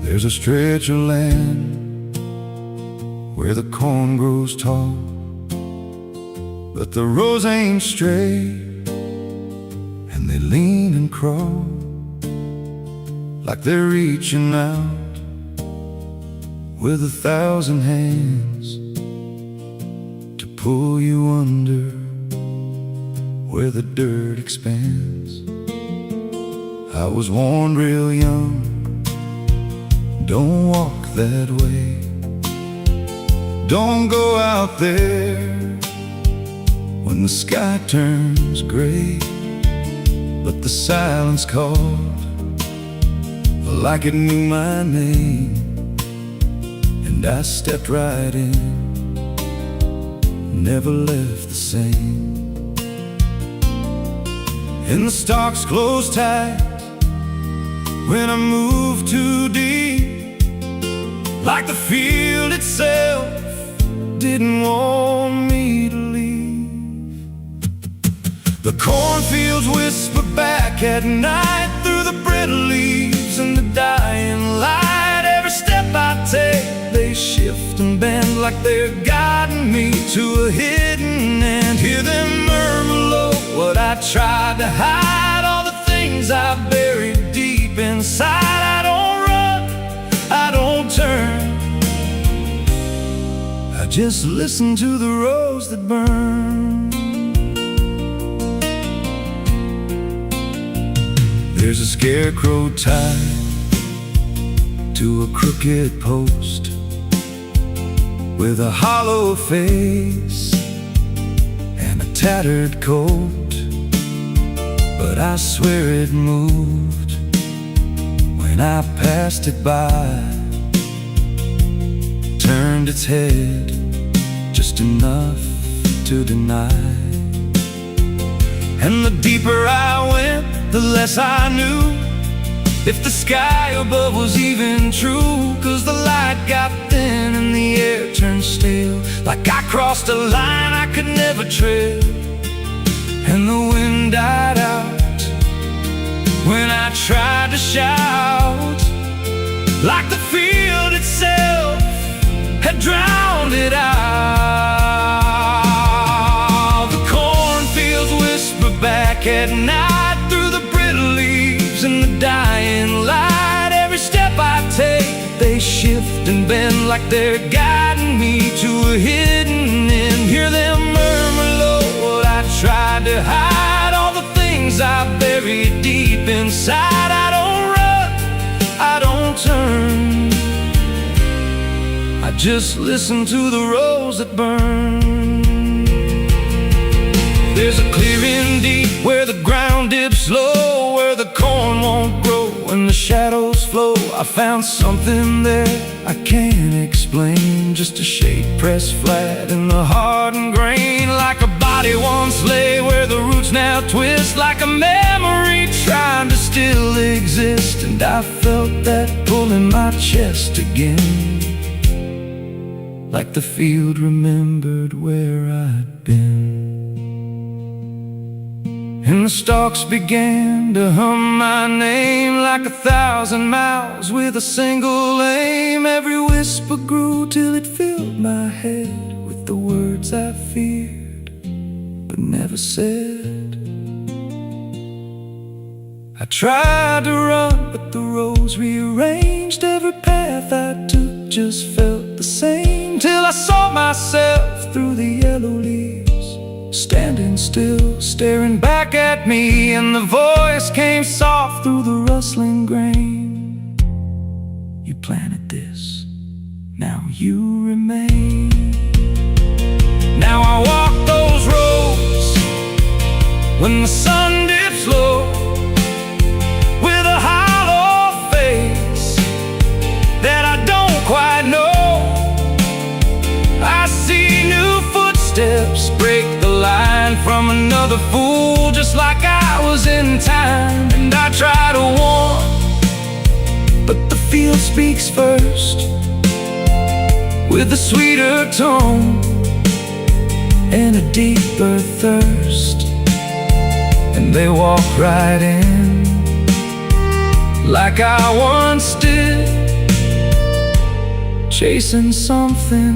There's a stretch of land where the corn grows tall, but the rows ain't straight, and they lean and crawl like they're reaching out with 1,000 hands to pull you under where the dirt expands. I was warned real young, don't walk that way, don't go out there when the sky turns gray. But the silence called like it knew my name, and I stepped right in, never left the same. And the stalks closed tight when I moved too deep, like the field itself didn't want me to leave. The cornfields whisper back at night through the brittle leaves and the dying light. Every step I take, they shift and bend like they're guiding me to a hidden end. Hear them murmur low what I tried to hide, all the things I buried deep inside. I don't run, I don't turn, I just listen to the rose that burn. There's a scarecrow tied to a crooked post with a hollow face and a tattered coat, but I swear it moved when I passed it by, turned its head just enough to deny. And the deeper I went, the less I knew if the sky above was even true. 'Cause the light got thin and the air turned stale, like I crossed a line I could never tread. And the wind died out when I tried to shout, like the field itself had drowned it out. The cornfields whisper back at night through the brittle leaves and the dying light. Every step I take, they shift and bend like they're guiding me to a hidden end. Hear them murmur low what I tried to hide, all the things I buried deep inside. I don't run, I don't turn, I just listen to the rose that burn. There's a clearing deep where the ground dips low, where the corn won't grow and the shadows flow. I found something there I can't explain, just a shape pressed flat in the hardened grain, like a body once lay where the roots now twist, like a memory trying to still exist. And I felt that pull in my chest again, like the field remembered where I'd been. And the stalks began to hum my name like 1,000 mouths with a single aim. Every whisper grew till it filled my head with the words I feared but never said. I tried to run, but the rose rearranged. Every path I took just felt the same, till I saw myself through the yellow leaves, standing still, staring back at me. And the voice came soft through the rustling grain: you planted this, now you remain. Now I walk those roads when the sun dips low, with a hollow face that I don't quite know. I see new footsteps break the line from another fool, just like I was in time. And I try to warn, but the field speaks first, with a sweeter tone and a deeper thirst. And they walk right in, like I once did, chasing something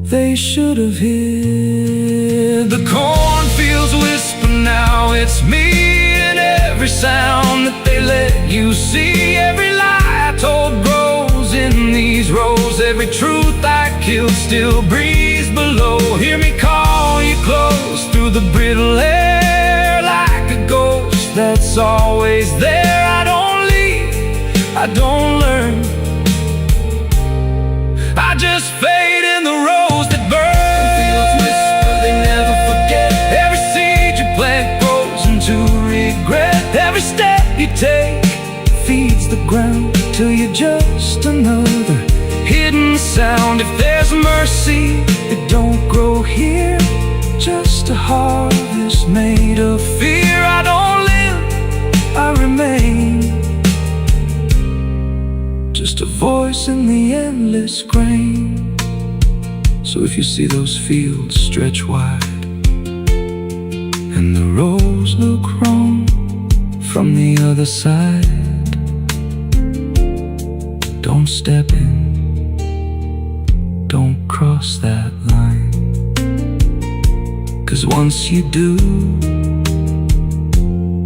they should have hid. The cornfields whisper now, it's me, and every sound that they let you see. Every lie I told grows in these rows. Every truth I killed still breathes below. Hear me call you close through the brittle air, like a ghost that's always there. I don't leave, I don't learn, I just fade in the rose that burn. Fields whisper, they never forget. Every seed you plant grows into regret. Every step you take feeds the ground till you're just another hidden sound. If there's mercy, it don't grow here, just a harvest made of fear. I don't live, I remain, just a voice in the endless grain. So if you see those fields stretch wide and the rows look wrong from the other side, don't step in, don't cross that line. 'Cause once you do,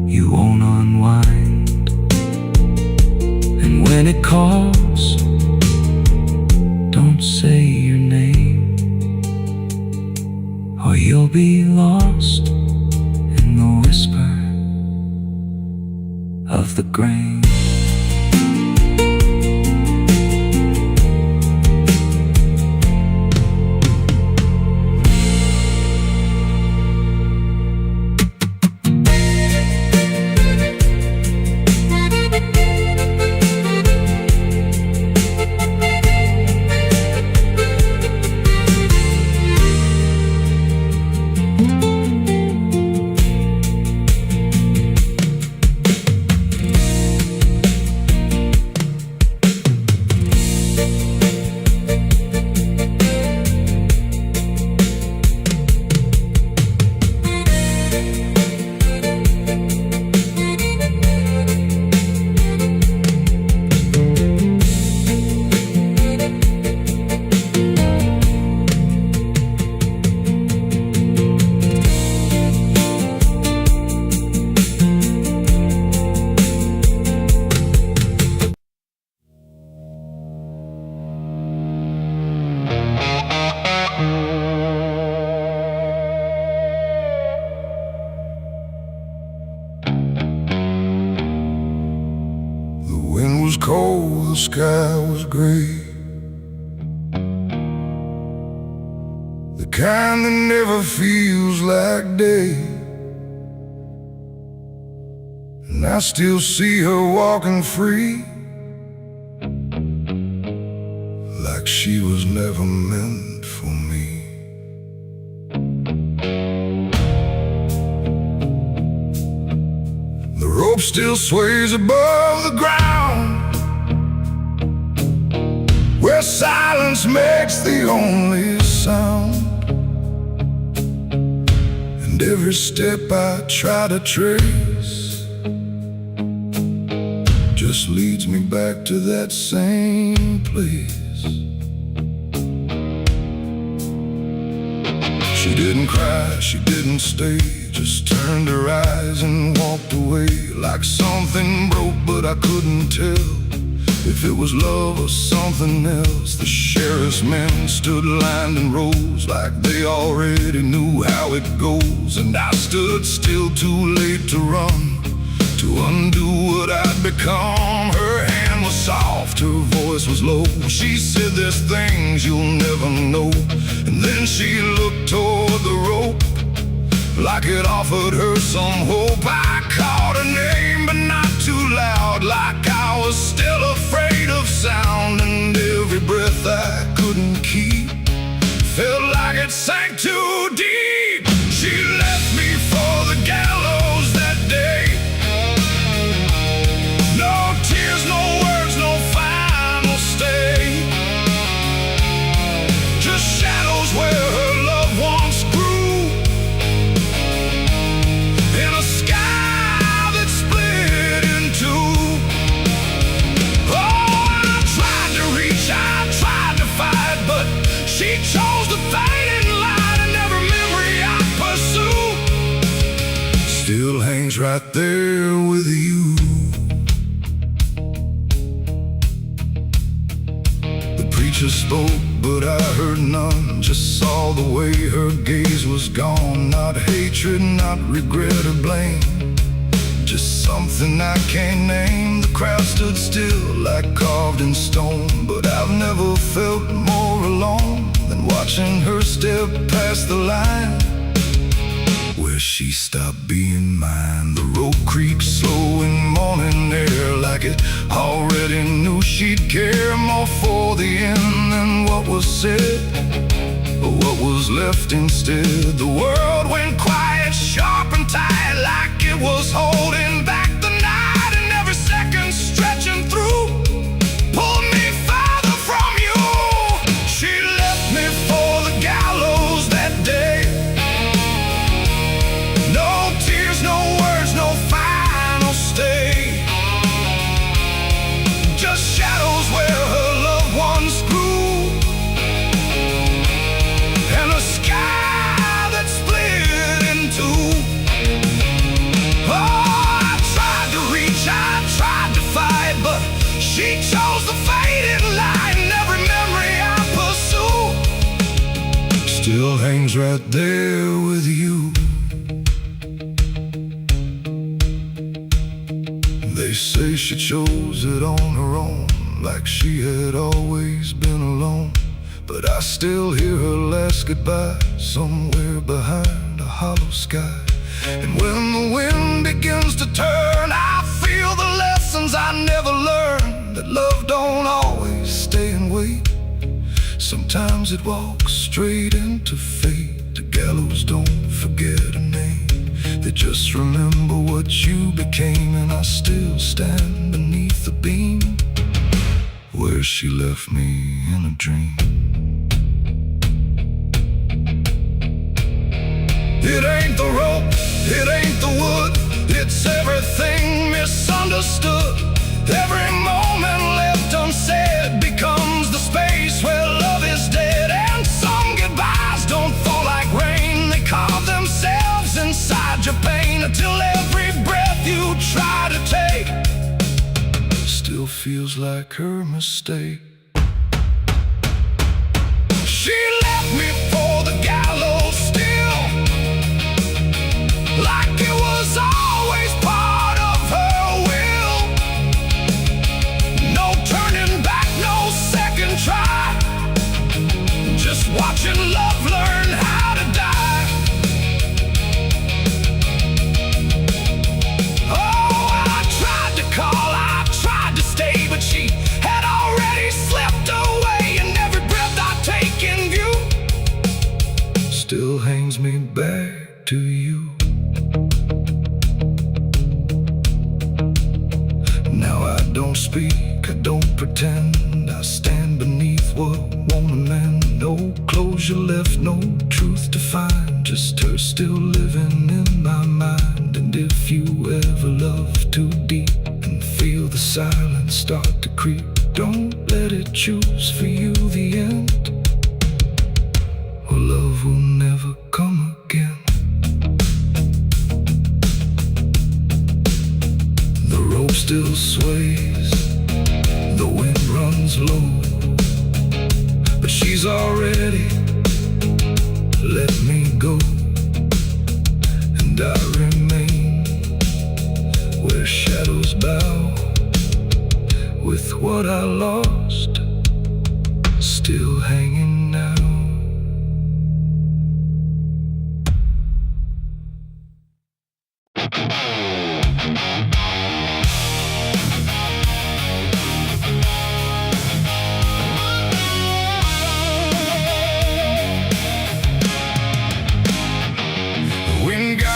you won't unwind. And when it calls, don't say your name, or you'll be lost in the whisper of the grain. Cold, the sky was gray, the kind that never feels like day. And I still see her walking free, like she was never meant for me. The rope still sways above the ground, where silence makes the only sound. And every step I try to trace just leads me back to that same place. She didn't cry, she didn't stay, just turned her eyes and walked away, like something broke but I couldn't tell if it was love or something else. The sheriff's men stood lined in rows, like they already knew how it goes. And I stood still, too late to run, to undo what I'd become. Her hand was soft, her voice was low. She said, there's things you'll never know. And then she looked toward the rope, like it offered her some hope. I called her name, but not too loud, like I was still afraid of sound. And every breath I couldn't keep felt like it sank too deep. She left me for the gallows that day. No tears, no words, no final stay, just shadows where her loved ones grew, in a sky that split in two. Oh, the fading light, and every memory I pursue still hangs right there with you. The preacher spoke, but I heard none. Just saw the way her gaze was gone. Not hatred, not regret or blame, just something I can't name. The crowd stood still like carved in stone, but I've never felt more alone than watching her step past the line where she stopped being mine. The rope creaks slow in morning air, like it already knew she'd care more for the end than what was said, but what was left instead. The world went quiet, sharp and tight, like it was holding back the night, and every second stretching through pulled me farther from you. She left me for the gallows that day. No tears, no words, no final stay, just shadows where her loved ones grew, and a sky that split in two. Oh, I tried to reach, I tried to fight, but she chose the faded light, and every memory I pursue still hangs right there with you. They say she chose it on her own, like she had always been alone, but I still hear her last goodbye somewhere behind a hollow sky. And when the wind begins to turn, I feel the lessons I never learned, that love don't always stay and wait. Sometimes it walks straight into fate. The gallows don't forget a name, they just remember what you became. And I still stand beneath the beam where she left me in a dream. It ain't the rope, it ain't the wood, it's everything misunderstood. Every moment left unsaid becomes the space where love is dead. And some goodbyes don't fall like rain, they carve themselves inside your pain, until every breath you try to take still feels like her mistake. She left me for the gallows still, like it was always part of her will. No turning back, no second try, just watching love learn how to die. Oh, I tried to call, I tried to stay, but she had already slipped away, and every breath I take in view still hangs me back to you. Now I don't speak, I don't pretend, I stand beneath what won't amend. No closure left, no truth to find, just her still living in my mind. And if you ever love too deep and feel the silence start to creep, don't let it choose for you the end, or love will never come again. The rope still sways, the wind runs low, but she's already let me go, and I remain where shadows bow, with what I lost still hanging now.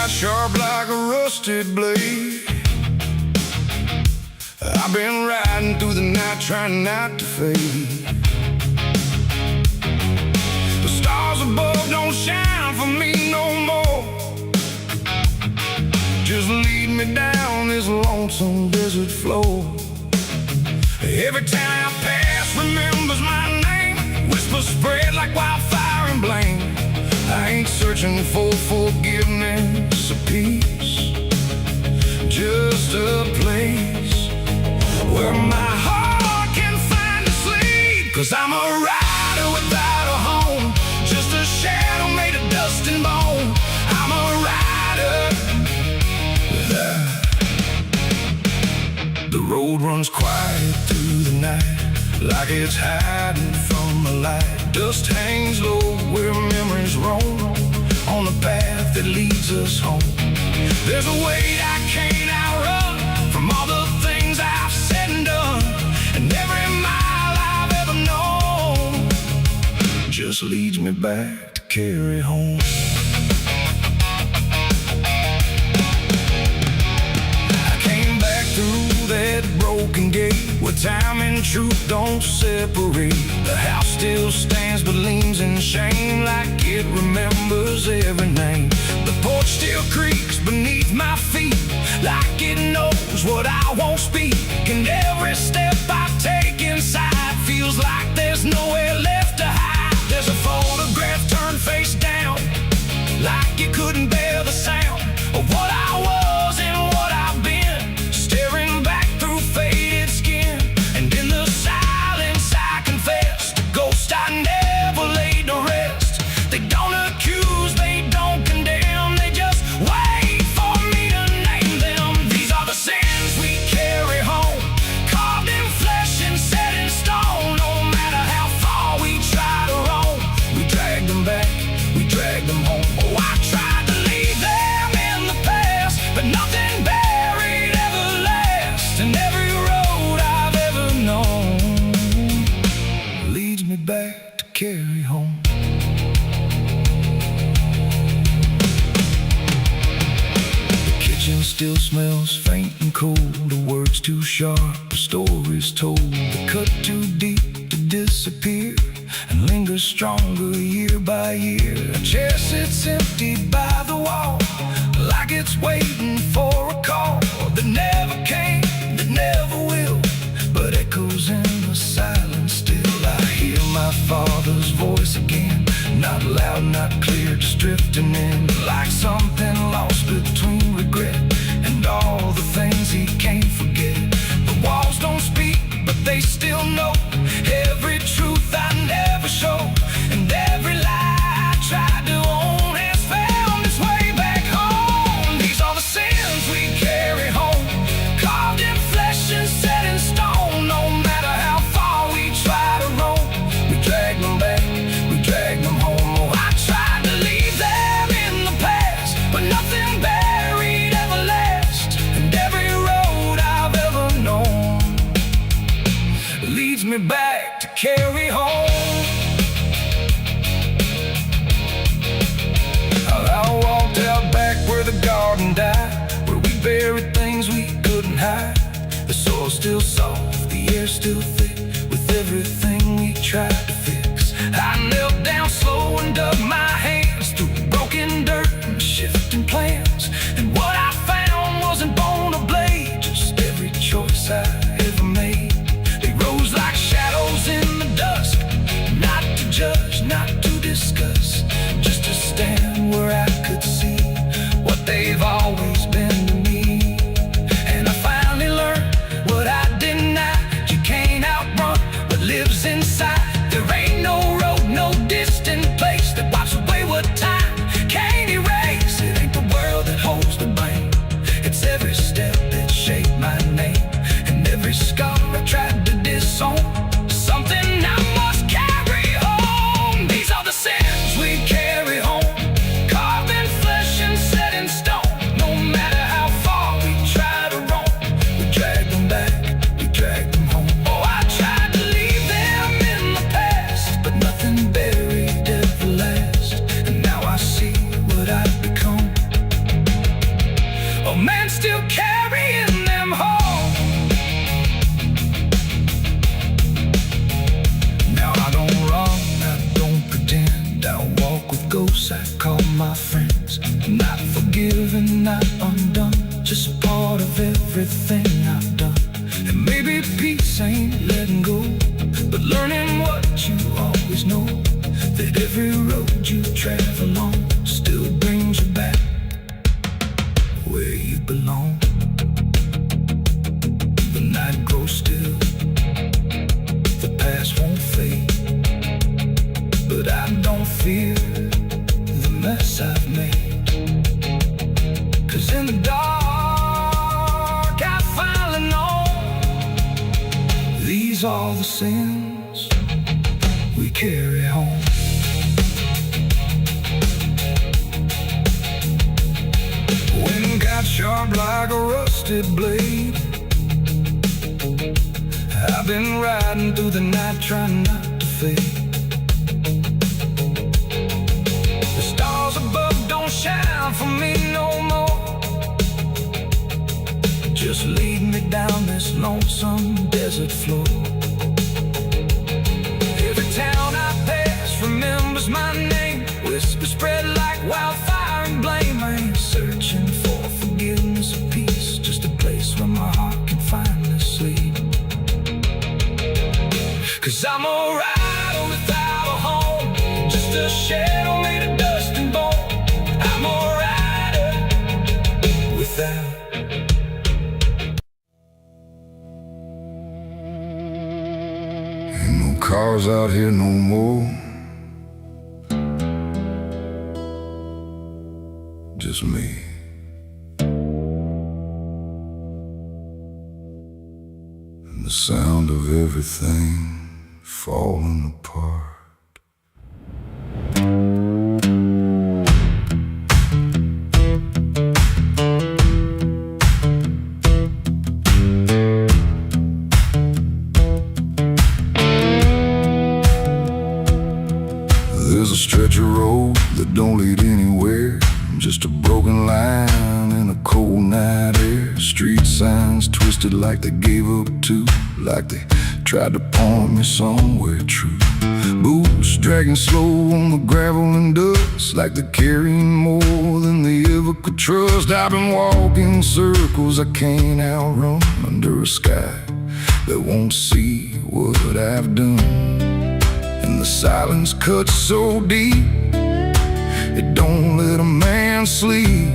Sharp like a rusted blade, I've been riding through the night trying not to fade. The stars above don't shine for me no more, just lead me down this lonesome desert floor. Every town I pass remembers my name, whispers spread like wildfire in blame. I ain't searching for forgiveness or peace, just a place where my heart can find a sleep. 'Cause I'm a rider without a home, just a shadow made of dust and bone. I'm a rider. The road runs quiet through the night, like it's hiding from the light. Dust hangs low where memories roam, on the path that leads us home. There's a weight I can't outrun, from all the things I've said and done, and every mile I've ever known just leads me back to carry home. I came back through that broken gate, where time and truth don't separate. The house still stands but leans in shame, like it remembers every name. The porch still creaks beneath my feet, like it knows what I won't speak. And every step I take inside feels like there's nowhere left to hide. There's a photograph turned face down, like you couldn't bear the sound of what I was and what I've been, staring back through faded skin. And in the silence I confess, the ghost I never laid to rest. They don't accuse, they don't condemn, they just wait for me to name them. These are the sins we carry home, carved in flesh and set in stone. No matter how far we try to roam, we drag them back, we drag them home. Oh, I tried to leave them in the past, but nothing buried ever lasts. And every road I've ever known leads me back to carry home. The kitchen still smells faint and cold, the words too sharp, the stories told. They cut too deep to disappear, and linger stronger year by year. A chair sits empty by the wall, like it's waiting for a call that never came, that never will, but echoes in the silence still. I hear my father's voice again, not loud, not clear, just drifting in, like something lost between regret and all the things he can't forget. The walls don't speak, but they still know every truth I never show, and every lie I tried to own has found its way back home. These are the sins we carry home, carved in flesh and set in stone. No matter how far we try to roam, we drag them back, we drag them home. Oh, I tried to leave them in the past, but nothing buried ever lasts. And every road I've ever known leads me back to carry home. I walked out back where the garden died, where we buried things we couldn't hide. The soil's still soft, the air's still thick, with everything we tried to fix. I knelt down slow and dug my hands through broken dirt and shifting plans. And what I found wasn't bone or blade, just every choice I ever made. They rose like shadows in the dusk, not to judge, not to discuss, just to stand where I could see what they've always been to me. And I finally learned what I denied: you can't outrun what lives inside. There ain't no road, no distant place that wipes away what time can't erase. It ain't the world that holds the blame, it's every step that shaped my name, and every scar I tried to disown, something I must carry home. These are the sins we carry home, carved in flesh and set in stone. No matter how far we try to roam, we drag them back, we drag them home. Oh, I tried to leave them in the past, but nothing buried ever lasts. And now I see what I've become, a man still carrying them home. Now I don't run, I don't pretend, I walk with ghosts I call my friends. Not forgiven, not undone, just part of everything I've done. And maybe peace ain't letting go, but learning what you always know, that every road travel on still brings you back where you belong. The night grows still, the past won't fade, but I don't fear the mess I've made. 'Cause in the dark I finally know these are the sins we carry home. Wind got sharp like a rusted blade. I've been riding through the night trying not to fade. The stars above don't shine for me no more. Just lead me down this lonesome desert floor. Every town I pass remembers my name. Whispers spread like wildfire and blame. I ain't searching for forgiveness or peace, just a place where my heart can finally sleep. 'Cause I'm a rider without a home, just a shadow made of dust and bone. I'm a rider without. Ain't no cars out here no more, just me. And the sound of everything falling apart. There's a stretch of road that don't lead anywhere, just a broken line in a cold night air. Street signs twisted like they gave up too, like they tried to point me somewhere true. Boots dragging slow on the gravel and dust, like they're carrying more than they ever could trust. I've been walking circles I can't outrun, under a sky that won't see what I've done. And the silence cuts so deep, it don't let a man sleep,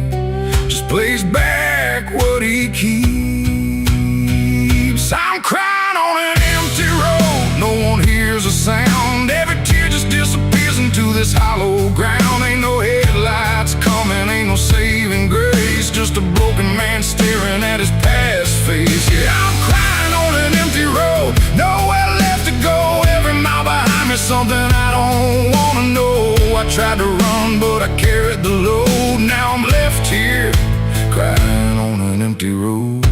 just plays back what he keeps. I'm crying on an empty road, no one hears a sound. Every tear just disappears into this hollow ground. Ain't no headlights coming, ain't no saving grace, just a broken man staring at his past face. Yeah, I'm crying on an empty road, nowhere left to go. Every mile behind me, something I don't wanna know. I tried to run, but I carried the load. Now I'm left here, crying on an empty road.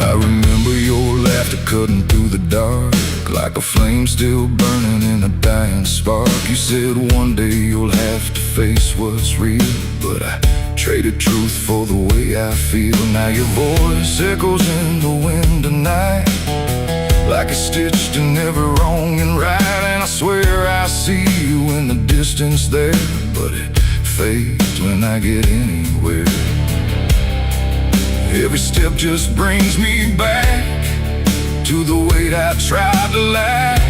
I remember your laughter cutting through the dark, like a flame still burning in a dying spark. You said one day you'll have to face what's real, but I traded truth for the way I feel. Now your voice echoes in the wind tonight, like it's stitched in every wrong and right. And I swear I see you in the distance there, but it fades when I get anywhere. Every step just brings me back to the weight I tried to lack,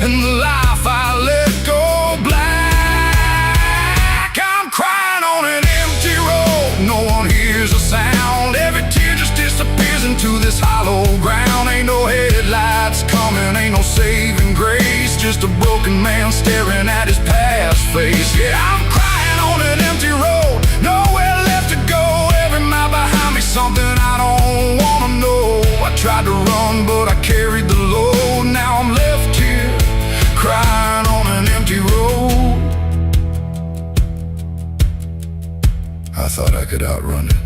and the life I let go black. I'm crying on an empty road, no one hears a sound. Every tear just disappears into this hollow ground. Ain't no headlights coming, ain't no saving grace, just a broken man staring at his past face. Yeah, I'm crying on an empty road, nowhere left to go. Every mile behind me, something I don't wanna know. I tried to run, but I carried the load. Now I'm left here, crying on an empty road. I thought I could outrun it,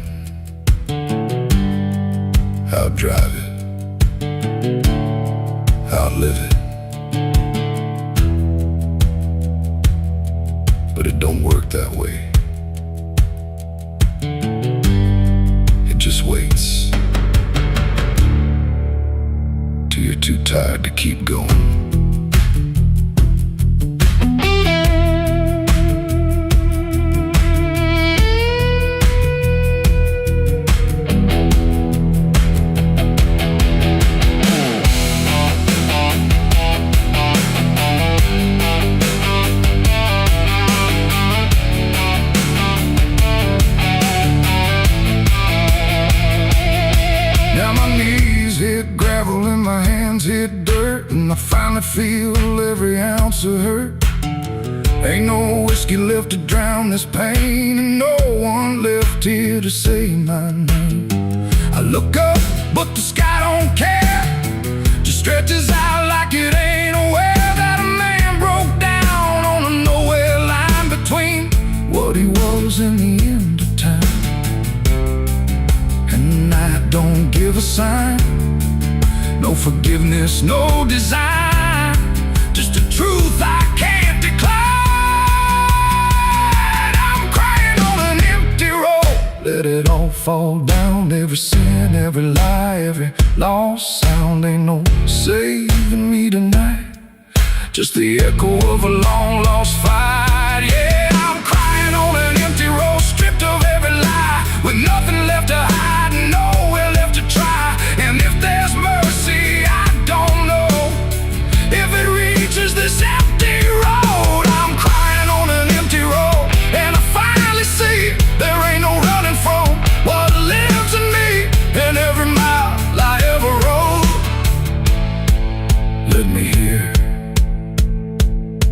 outdrive it, outlive it, but it don't work that way. It just waits till you're too tired to keep going. Now my knees hit gravel and my hands hit dirt, and I finally feel every ounce of hurt. Ain't no whiskey left to drown this pain, and no one left here to say my name. I look up, but the sky don't care, just stretches out like it ain't aware that a man broke down on a nowhere line between what he was and the end of time. And night don't give a sign, no forgiveness, no design, just a truth I can't decline. I'm crying on an empty road, let it all fall down. Every sin, every lie, every lost sound. Ain't no saving me tonight, just the echo of a long lost fight. Yeah, I'm crying on an empty road, stripped of every lie, with nothing left to hide, nowhere left to try. And if there's mercy, I don't know if it reaches this empty road. I'm crying on an empty road, and I finally see there ain't no running from what lives in me and every mile I ever rode. Let me hear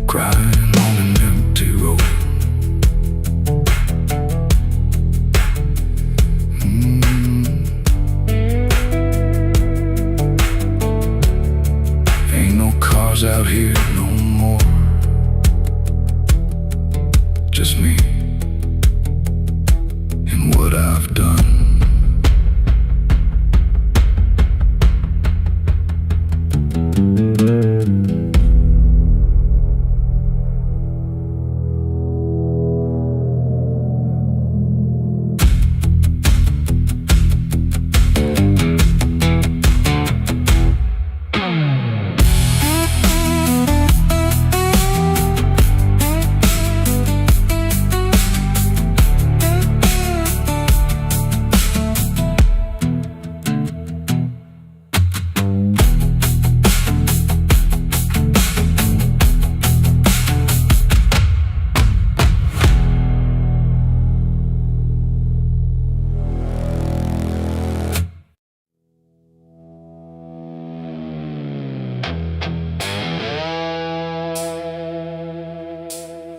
crying on an empty road. Ain't no cars out here no more, just me and what I've done.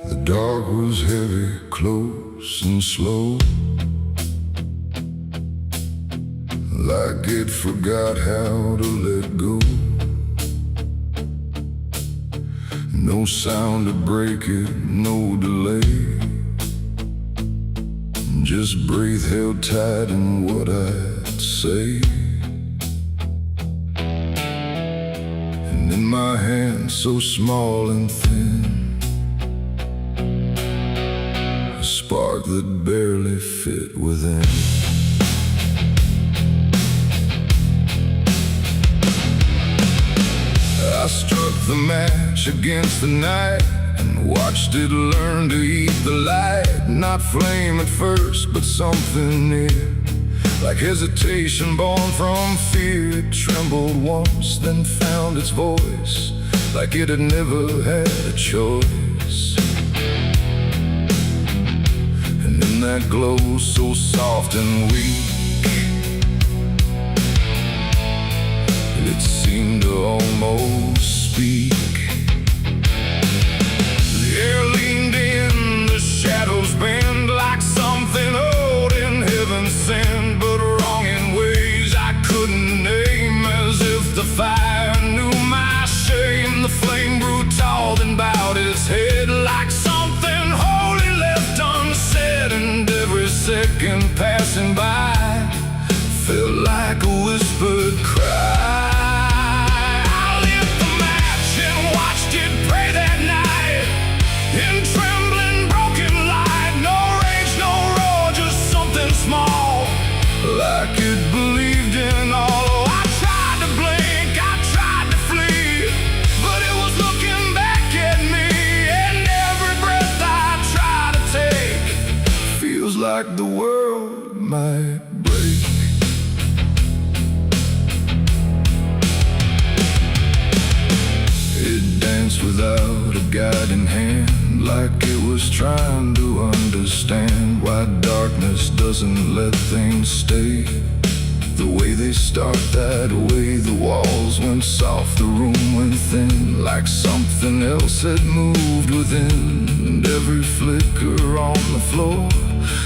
The dark was heavy, close and slow, like it forgot how to let go. No sound to break it, no delay, just breath held tight in what I'd say. And in my hand so small and thin, a spark that barely fit within. I struck the match against the night and watched it learn to eat the light. Not flame at first, but something near, like hesitation born from fear. It trembled once, then found its voice, like it had never had a choice. And in that glow so soft and weak, it seemed to almost speak. The air leaned in, the shadows bend, like something old in heaven sent, but wrong in ways I couldn't name. As if the fire knew my shame, the flame grew tall, then bowed its head, like something holy left unsaid. And every second passing by felt like a whispered cry. Like it believed in all. I tried to blink, I tried to flee, but it was looking back at me. And every breath I try to take feels like the world might break. It danced without a guiding hand, like it was trying to understand why darkness doesn't let things stay the way they start that way. The walls went soft, the room went thin, like something else had moved within. And every flicker on the floor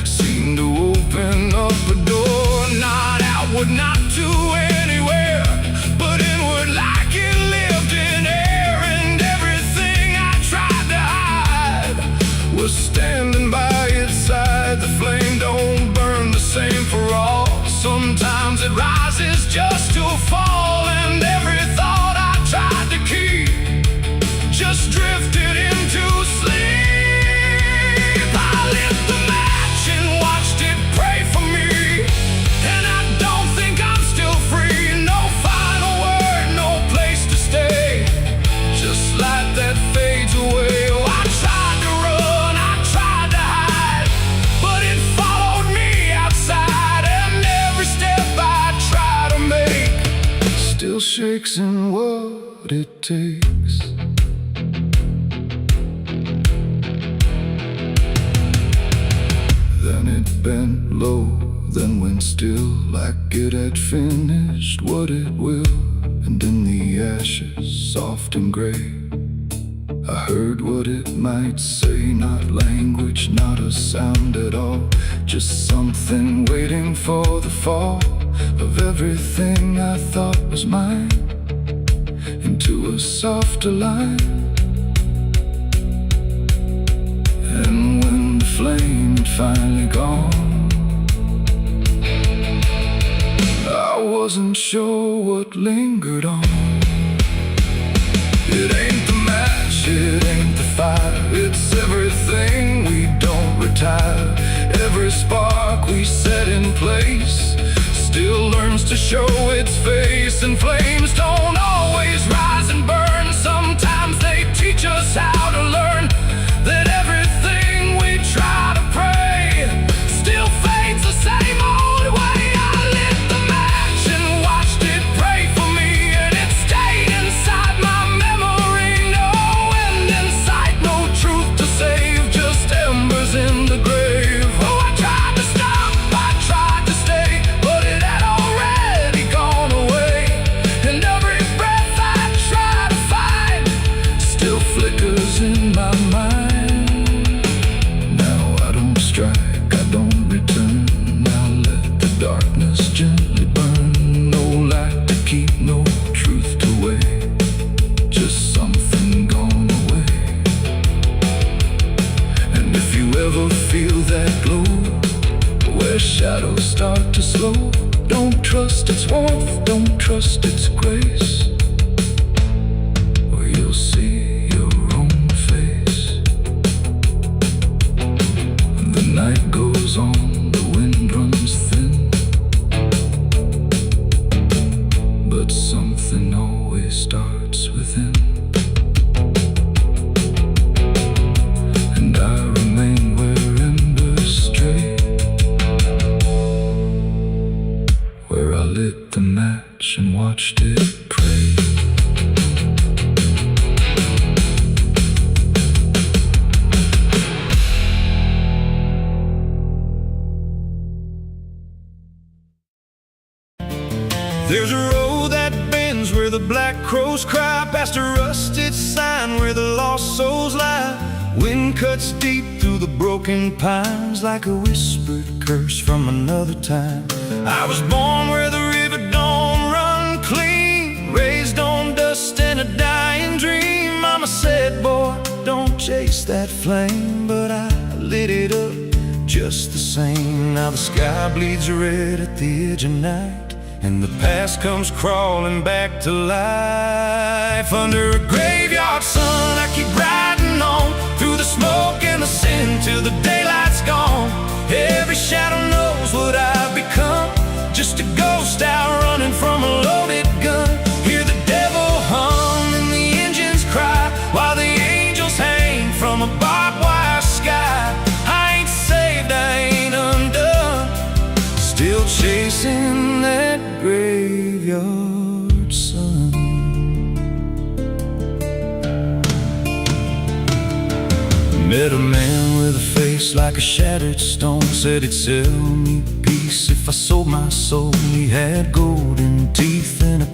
seemed to open up a door. Not outward, not to anywhere, but inward, like it lived in air. And everything I tried to hide was standing by its side. The flame don't burn the same for all. Sometimes it rises just to fall. And every thought I tried to keep just drifted into sleep. I lit the match and watched it pray for me, and I don't think I'm still free. No final word, no place to stay. Just light that fades away. Oh, I tried to run, I tried to hide, but it followed me outside. And every step I try to make still shakes in what it takes. Then it bent low, then went still, like it had finished what it will. And in the ashes, soft and gray, I heard what it might say. Not language, not a sound at all, just something waiting for the fall of everything I thought was mine into a softer line. And when the flame had finally gone, I wasn't sure what lingered on. It ain't the match, it ain't the fire, it's everything we don't retire. Every spark we set in place still learns to show its face. And flames don't always rise and burn. Sometimes they teach us how to learn that everything we try to pray still fades the same old way. I lit the match and watched it pray for me, and it stayed inside my memory. No end in sight, no truth to save, just embers in the grave. Oh, I tried to stop, I tried to stay, but it had already gone away. And every breath I try to find still flickers in my mind. Now I don't strike, I don't return. Now let the darkness gently burn. No light to keep, no truth to weigh, just something gone away. And if you ever feel that glow where shadows start to slow, don't trust its warmth, don't trust its grace, or you'll see your own face. The night goes on, the wind runs thin, but something always starts within. And I remain where embers stray, where I lit the match and watched it pray. There's a road that bends where the black crows cry, past a rusted sign where the lost souls lie. Wind cuts deep through the broken pines, like a whispered curse from another time. I was born where the river don't run clean, raised on dust and a dying dream. Mama said, boy, don't chase that flame, but I lit it up just the same. Now the sky bleeds red at the edge of night, and the past comes crawling back to life. Under a graveyard sun, I keep riding on, through the smoke and the sin till the daylight's gone. Every shadow knows what I've become, just a ghost out running from a loaded gun. Hear the devil hum and the engines cry, while the angels hang from a barbed wire sky. I ain't saved, I ain't undone, still chasing that graveyard sun. Met a man with a face like a shattered stone, said he'd sell me peace if I sold my soul. He had gold in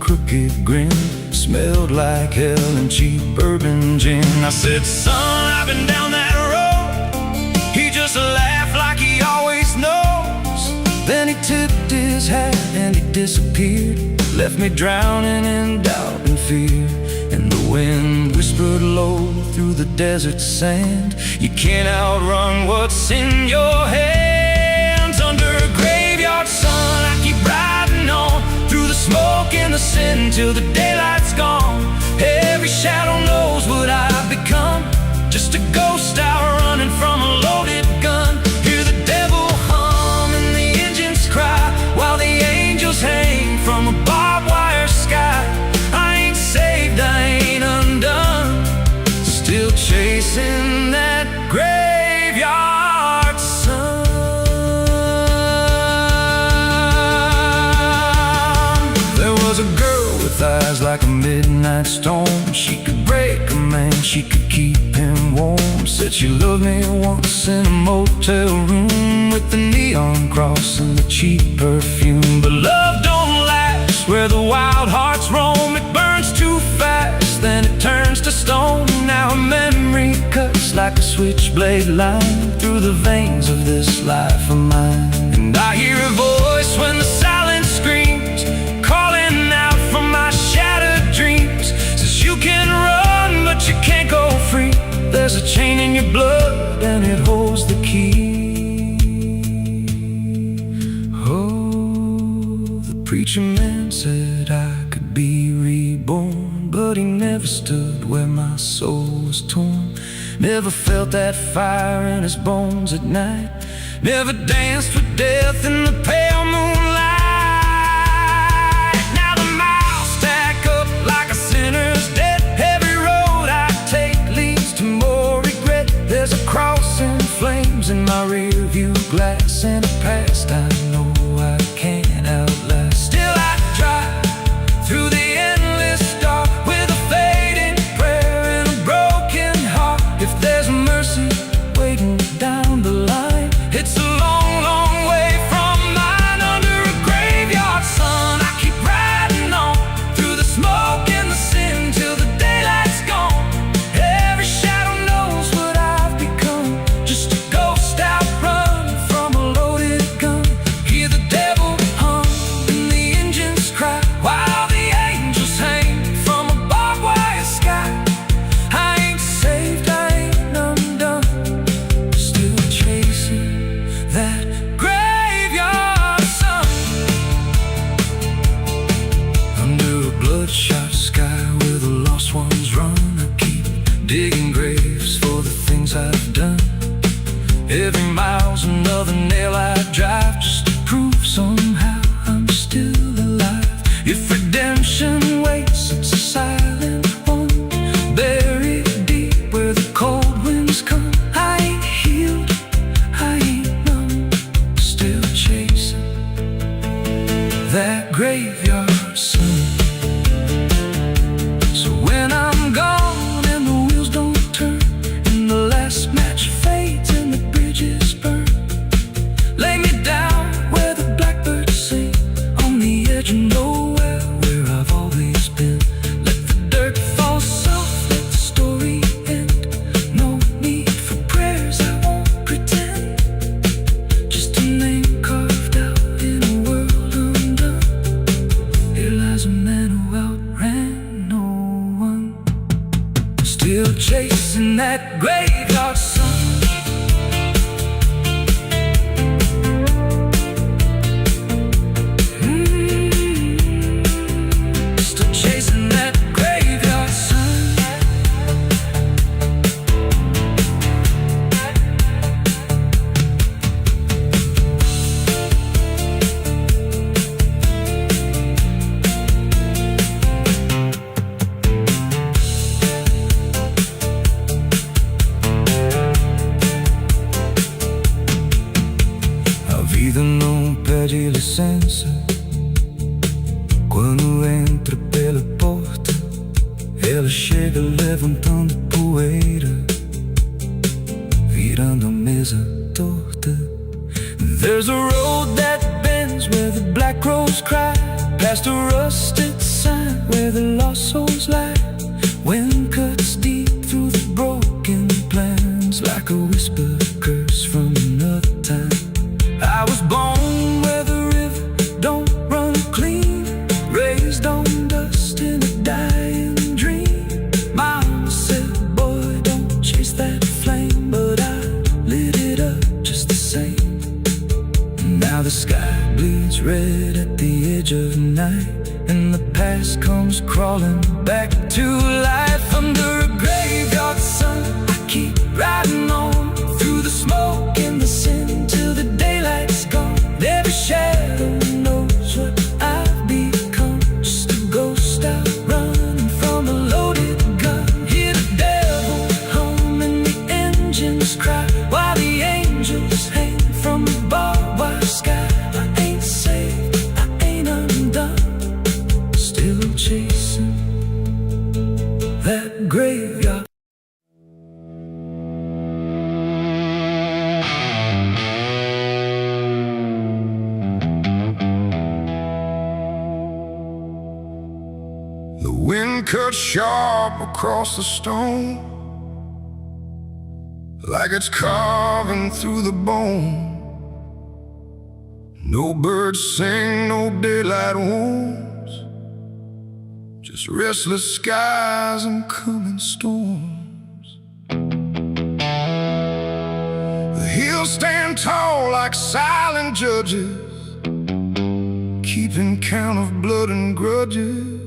crooked grin. Smelled like hell and cheap bourbon gin. I said, son, I've been down that road. He just laughed like he always knows. Then he tipped his hat and he disappeared. Left me drowning in doubt and fear. And the wind whispered low through the desert sand. You can't outrun what's in your hands. Under a graveyard sun, I keep riding on through the smoke and the sin till the daylight's gone. Every shadow knows what I've become. Just a ghost out running from a loaded gun. Hear the devil hum and the engines cry while the angels hang from a barbed wire sky. I ain't saved, I ain't undone. Still chasing that graveyard sun. There was a girl with eyes like a midnight storm. She could break a man, she could keep him warm. Said she loved me once in a motel room with the neon cross and the cheap perfume. But love don't last where the wild hearts roam. It burns too fast, then it turns to stone. Now a memory cuts like a switchblade line through the veins of this life of mine. And I hear a voice when the silence screams, calling out from my shattered dreams. Says you can run, but you can't go free. There's a chain in your blood and it holds the key. Oh, the preacher man said I could be reborn, but he never stood where my soul was torn. Never felt that fire in his bones at night. Never danced with death in the pale moonlight. Now the miles stack up like a sinner's debt. Every road I take leads to more regret. There's a cross in flames in my rear view glass, and a past I know I can't outlast. Still I drive through the endless dark with a fading prayer and a broken heart. If there's mercy waiting down the line, it's a long, long way from mine. Under a graveyard sun, I keep riding on through the smoke and the sin till the daylight's gone. Every shadow knows what I've become. Just a ghost out running from a loaded gun. Hear the devil hum and the engines cry while the angels hang from a barbed wire sky. I ain't saved, I ain't undone. Still chasing that graveyard sun. Under a bloodshot sky where the lost ones run, I keep digging graves for the things I've done. Every mile's another nail I drive just to prove somehow I'm still alive. If redemption waits, it's a silent one, buried deep where the cold winds come. I ain't healed, I ain't numb. Still chasing that graveyard sun. So when I'm gone and the wheels don't turn and the last match fades and the bridges burn, lay me down where the blackbirds sing on the edge of nowhere where I've always been. Let the dirt fall soft, let the story end. No need for prayers, I won't pretend. Just a name carved out in a world undone. Here lies a man who outran no one. Still chasing that graveyard sun. Still chasing that graveyard sun. A vida não pede licença quando entra pela porta. Ela chega levantando poeira, virando a mesa torta. There's a road that bends where the black crows cry, past a rusted sign. where the lost souls lie. Wind cuts deep through the broken plans, like a whispered curse from another time. I was born where the river don't run clean, raised on dust in a dying dream. Mama said, boy, don't chase that flame, but I lit it up just the same. Now the sky bleeds red at the edge of night, and the past comes crawling back to life. Under a graveyard sun, I keep riding on through the smoke and the sin till the daylight's gone. Every shadow knows what I've become, just a ghost out running from a loaded gun. Hear the devil hum and the engines cry, while the angels hang from the barbed wire sky. I ain't saved, I ain't undone, still chasing that graveyard. The wind cuts sharp across the stone, like it's carving through the bone. No birds sing, no daylight wounds, just restless skies and coming storms. The hills stand tall like silent judges, keeping count of blood and grudges.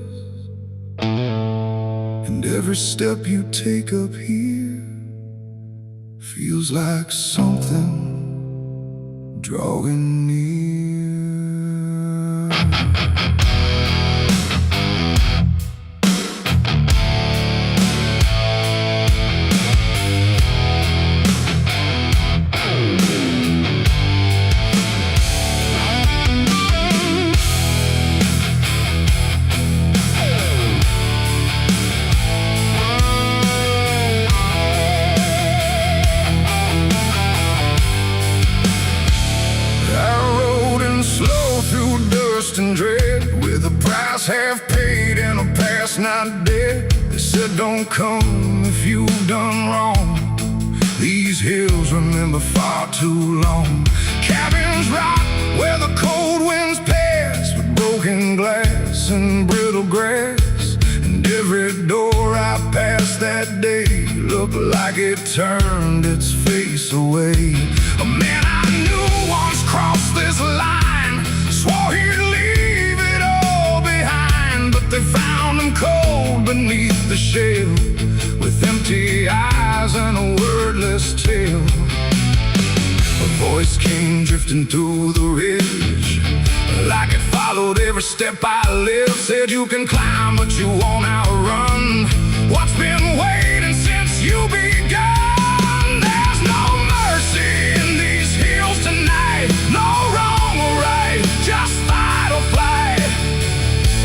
And every step you take up here feels like something drawing near. And dread, with a price half paid and a past not dead. They said don't come if you've done wrong. These hills remember far too long. Cabins rock where the cold winds pass, with broken glass and brittle grass. And every door I passed that day looked like it turned its face away. A man I knew once crossed this line, swore he'd leave it all behind, but they found him cold beneath the shell, with empty eyes and a wordless tale. A voice came drifting through the ridge, like it followed every step I lived. Said you can climb, but you won't outrun what's been waiting since you begun. There's no mercy in these hills tonight, no wrong or right, just fight or flight.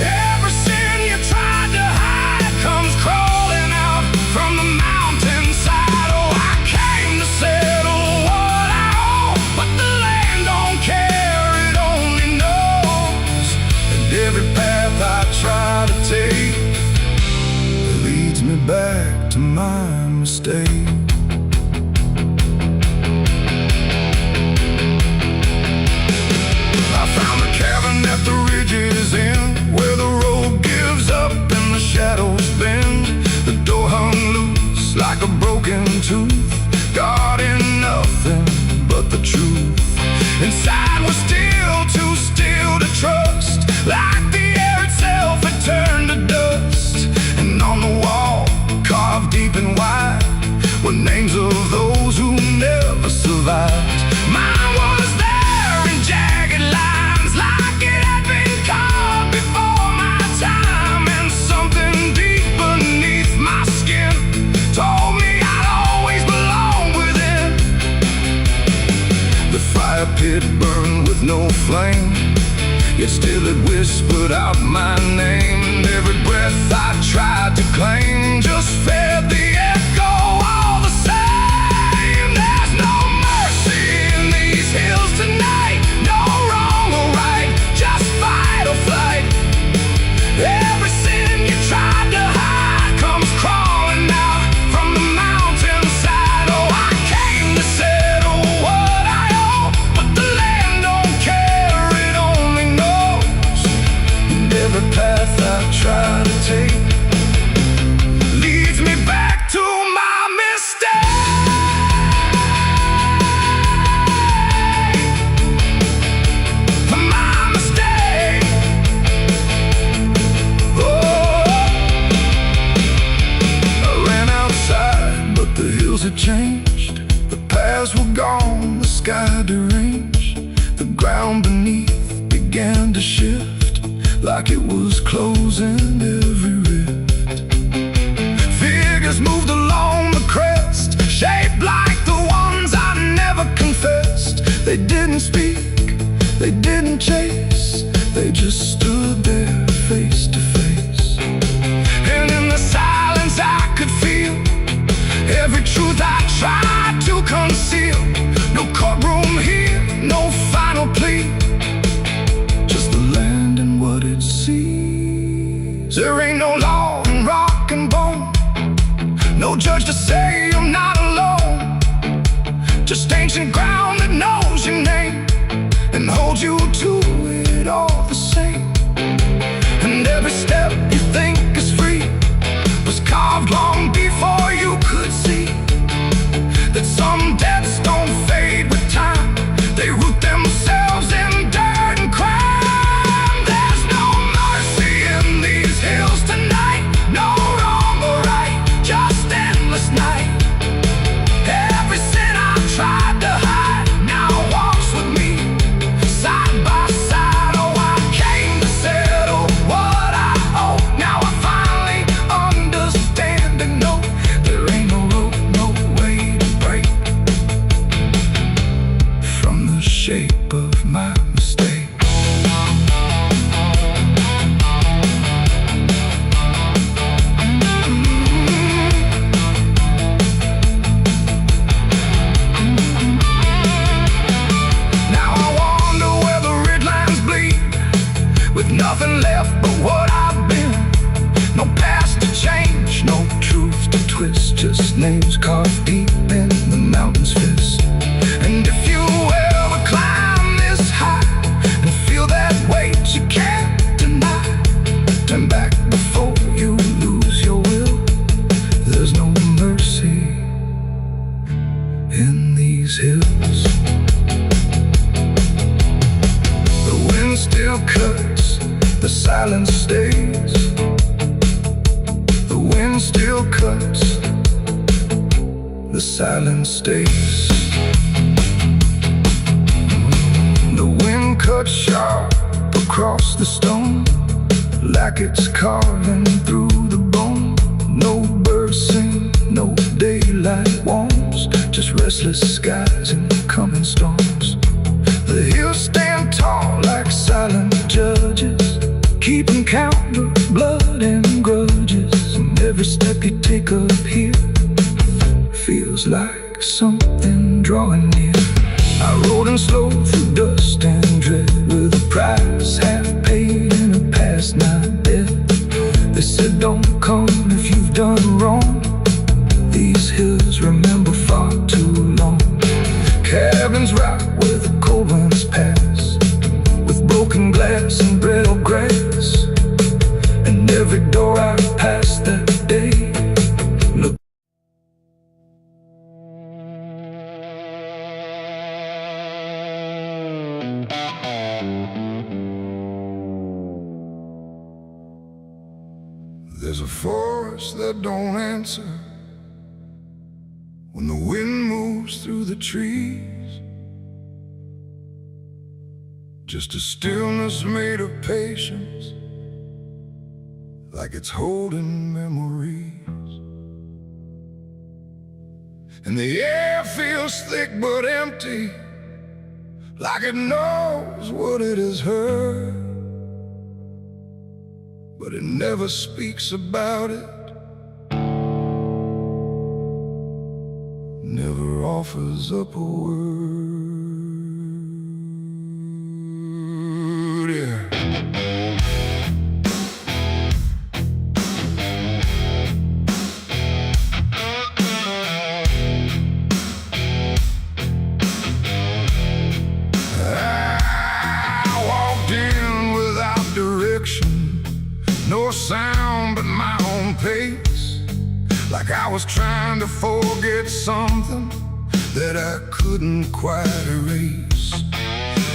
Every sin you tried to hide comes crawling out from the mountainside. Oh, I came to settle what I owe, but the land don't care, it only knows. And every path I try to take leads me back to my mistake. I found a cabin at the ridge's end, where the road gives up and the shadows bend. The door hung loose like a broken tooth, guarding nothing but the truth. Inside was still too still to trust, like the air itself had turned to dust. And on the wall, carved deep and wide, were names of those who never survived. Mine was there in jagged lines, like it had been carved before my time. And something deep beneath my skin told me I'd always belong within. The fire pit burned with no flame, yet still it whispered out my name. And every breath I tried to claim just fed the echo all the same. There's no mercy in these hills tonight, no wrong or right, just fight or flight. Every sin began to shift, like it was closing every rift. Figures moved along the crest, shaped like the ones I never confessed. They didn't speak, they didn't chase, they just stood there face to face. And in the silence I could feel every truth I tried to conceal. No courtroom here, no final plea, just the land and what it sees. There ain't no law in rock and bone, no judge to say I'm not alone. Just ancient ground that knows your name and holds you to it all the same. And every step you think is free was carved long before you could see that some debts don't fade with time, they root themselves in dirt and crime. There's no mercy in these hills tonight, no wrong or right, just endless night. Every sin I've tried to hide now walks with me, side by side. Oh, I came to settle what I owe. Now I finally understand and know there ain't no rope, no way to break from the shape of my mistake. Now I wonder where the red lines bleed, with nothing left but what I've been. No past to change, no truth to twist, just names carved deep in the mountain's fist. And if you ever climb this high and feel that weight you can't deny, turn back before you lose your will. There's no mercy in these hills. The wind still cuts, the silence stays. The wind still cuts, the silence stays. The wind cuts sharp across the stone, like it's carving through the bone. No birds sing, no daylight warms, just restless skies and coming storms. The hills stand tall like silent judges, keeping count of blood and grudges. And every step you take up here feels like something drawing near. I rode in slow through dust and dread, with a price half paid and a past not dead. They said don't come if you've done wrong, these hills remember far too long. Cabins rock where the cold winds pass, with broken glass and brittle grass. And every door I passed that day looked. There's a forest that don't answer when the wind moves through the trees, just a stillness made of patience, like it's holding memories. And the air feels thick but empty, like it knows what it has heard, but it never speaks about it, never offers up a word. Yeah. I walked in without direction, no sound but my own pace, like I was trying to forget something that I couldn't quite erase.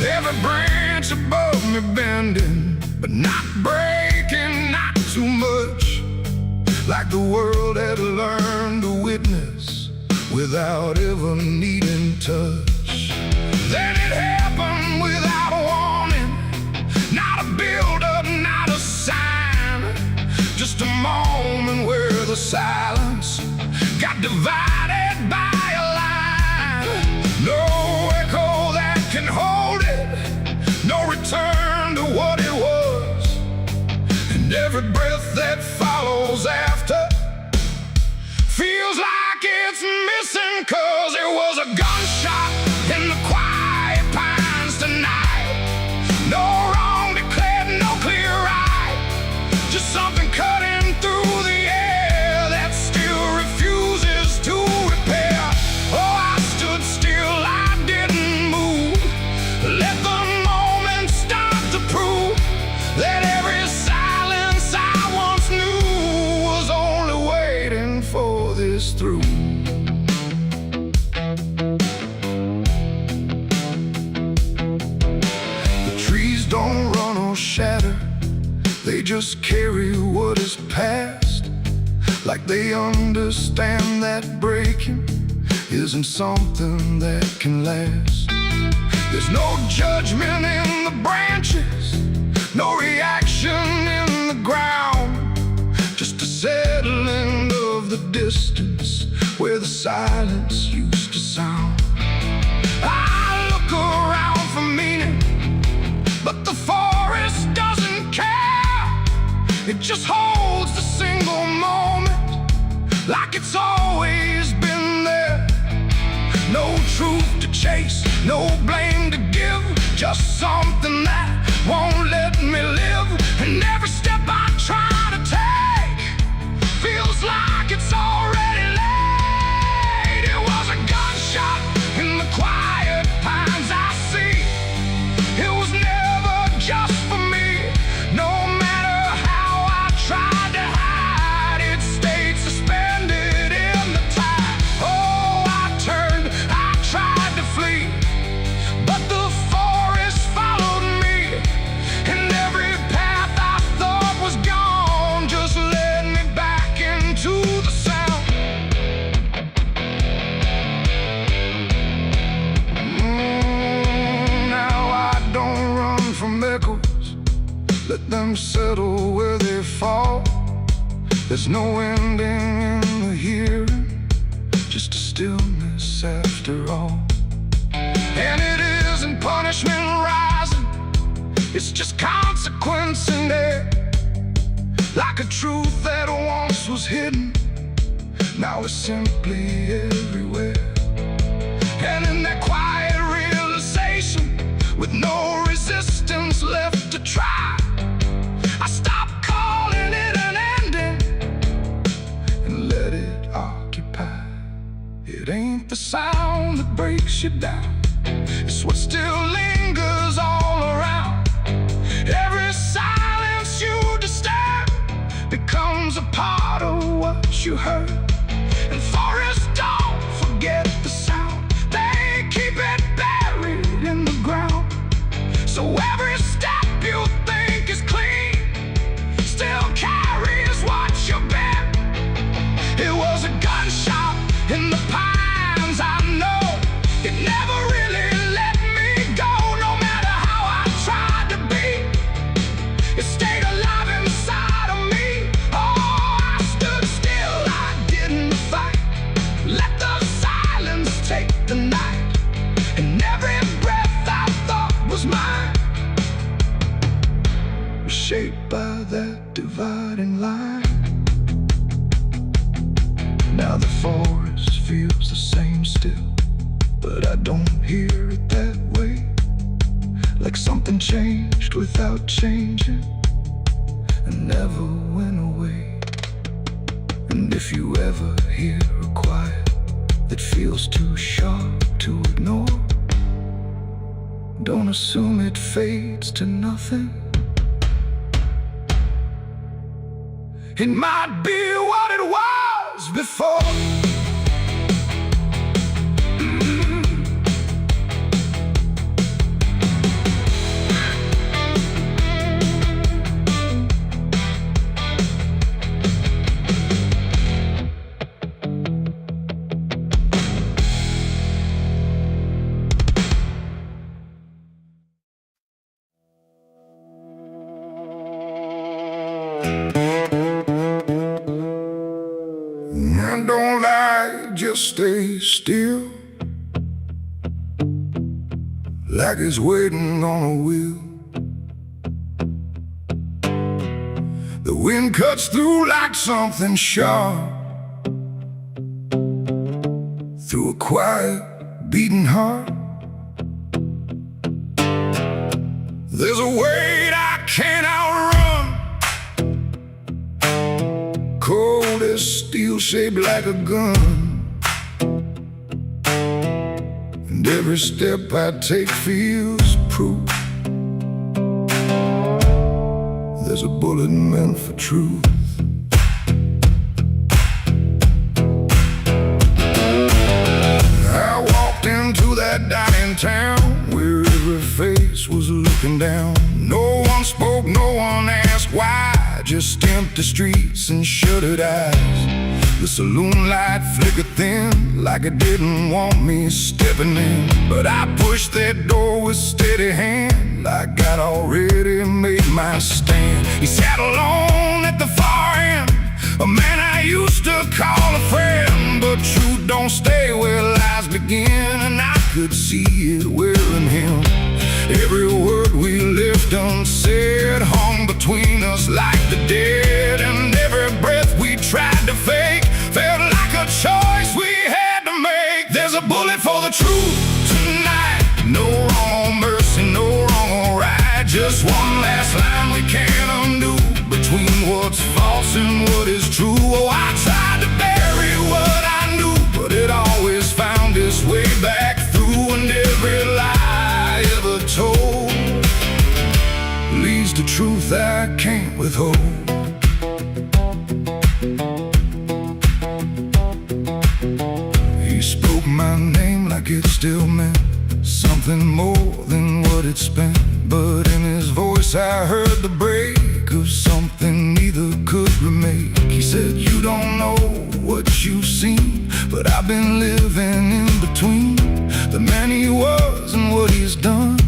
Every branch above me bending, but not breaking, not too much, like the world had learned to witness without ever needing touch. Then it happened without a warning. Now just carry what is past, like they understand that breaking isn't something that can last. There's no judgment in the branches, no reaction in the ground, just a settling of the distance where the silence used to sound. I look around for meaning, but the forest doesn't care. It just holds the single moment like it's always been there. No truth to chase, no blame to give, just something that won't let me live. And every step I try to take feels like it's already late. It was a gunshot in the quiet pines I see. It was never just for me. No matter how I tried to hide, it stayed suspended in the tide. Oh, I turned, I tried to flee, but the forest followed me, and every path I thought was gone just led me back into the sound. Now I don't run from echoes, let them settle where they fall. There's no ending in the hearing, just a stillness after all. And it isn't punishment rising, it's just consequence in there. Like a truth that once was hidden, now it's simply everywhere. And in that quiet realization, with no resistance left to try, I stopped calling it an ending and let it occupy. It ain't the sound that breaks you down, it's what still lingers all around. Every silence you disturb becomes a part of what you heard. And forests don't forget the sound, they keep it buried in the ground. So every step you think is clean still carries what you bear. It was a gunshot in the pines, I know. It never really let me go. No matter how I tried to be, it stayed alive inside of me. Oh, I stood still, I didn't fight. Let the silence take the night, and every breath I thought was mine was shaped by that dividing line. Now the forest feels the same still, but I don't hear it that way. Like something changed without changing and never went away. And if you ever hear a quiet that feels too sharp to ignore, don't assume it fades to nothing. It might be what it was before. Don't lie, just stay still, like it's waiting on a wheel. The wind cuts through like something sharp, through a quiet, beating heart. There's a weight I can't outrun, cold as steel, shaped like a gun. And every step I take feels proof there's a bullet meant for truth. I walked into that dining town where every face was looking down. No one spoke, no one asked why. just empty streets and shuttered eyes. The saloon light flickered thin, like it didn't want me stepping in. But I pushed that door with steady hand, like I'd already made my stand. He sat alone at the far end, a man I used to call a friend. But truth don't stay where lies begin, and I could see it wearing him. Every word we left unsaid hung between us like the dead, and every breath we tried to fake felt like a choice we had to make. There's a bullet for the truth tonight, no wrong or mercy, no wrong or right. Just one last line we can't undo, between what's false and what is true. Oh, I tried to bury what I knew, but it always found its way back through, and every lie ever told leads to truth I can't withhold. He spoke my name like it still meant something more than what it spent, but in his voice I heard the break of something neither could remake. He said, you don't know what you've seen, but I've been living in between the man he was and what he's done,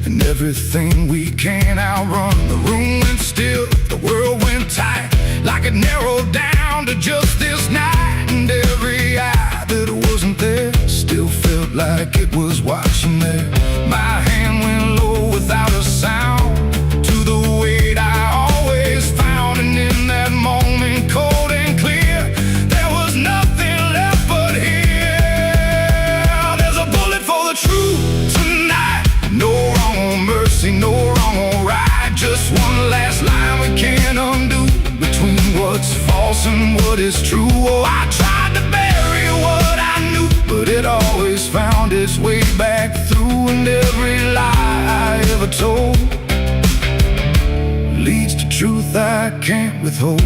and everything we can't outrun. The room went still, the world went tight, like it narrowed down to just this night. And every eye that wasn't there still felt like it was watching there. My hand went low without a sound to the weight I always found, and in that moment, cold and clear, there was nothing left but here. There's a bullet for the truth tonight, no wrong or mercy, no wrong or right. Just one last line we can't undo, between what's false and what is true. Oh, I tried to bury what I knew, but it always found its way back through, and every lie I ever told leads to truth I can't withhold.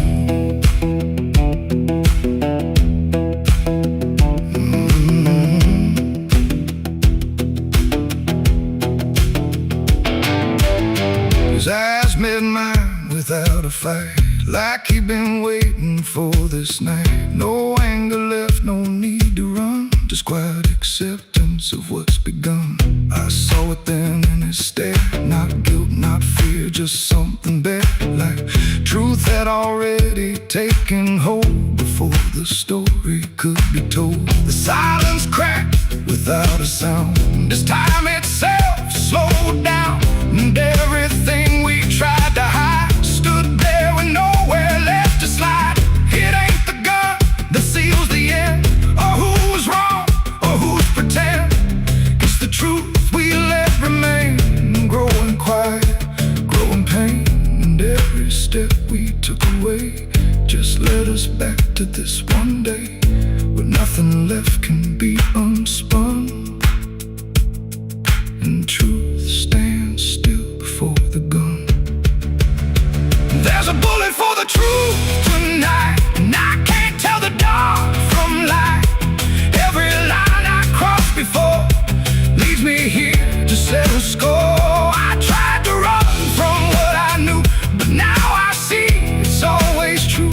His eyes met mine without a fight, like he'd been waiting for this night. No anger left, no need to run, just quiet acceptance of what's begun. I saw it then in his stare, not guilt, not fear, just something better, like truth had already taken hold before the story could be told. The silence cracked without a sound, this time itself slowed down, and everything we tried to hide stood there with nowhere left to slide. It ain't the gun that seals the end, or who's wrong, or who's pretend. It's the truth we let remain, growing quiet, growing pain. And every step we took away just led us back to this one day, where nothing left can be unspun, and truth stands still before the gun. There's a bullet for the truth tonight, and I can't tell the dark from light. Every line I crossed before leads me here to settle score. I tried to run from what I knew, but now I see it's always true,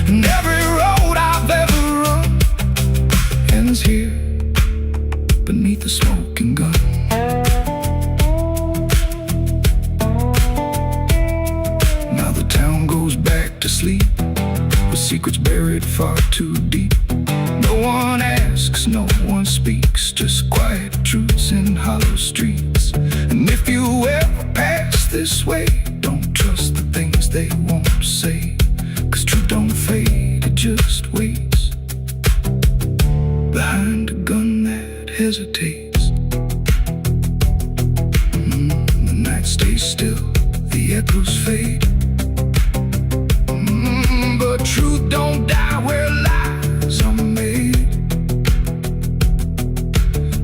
and every road I've ever run ends here beneath the smoking gun. To sleep with secrets buried far too deep. No one asks, no one speaks, just quiet truths in hollow streets. And if you ever pass this way, don't trust the things they won't say, 'cause truth don't fade, it just waits behind a gun that hesitates. The night stays still, the echoes fade, but truth don't die where lies are made.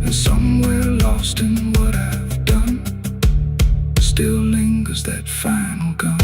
And somewhere lost in what I've done still lingers that final gun.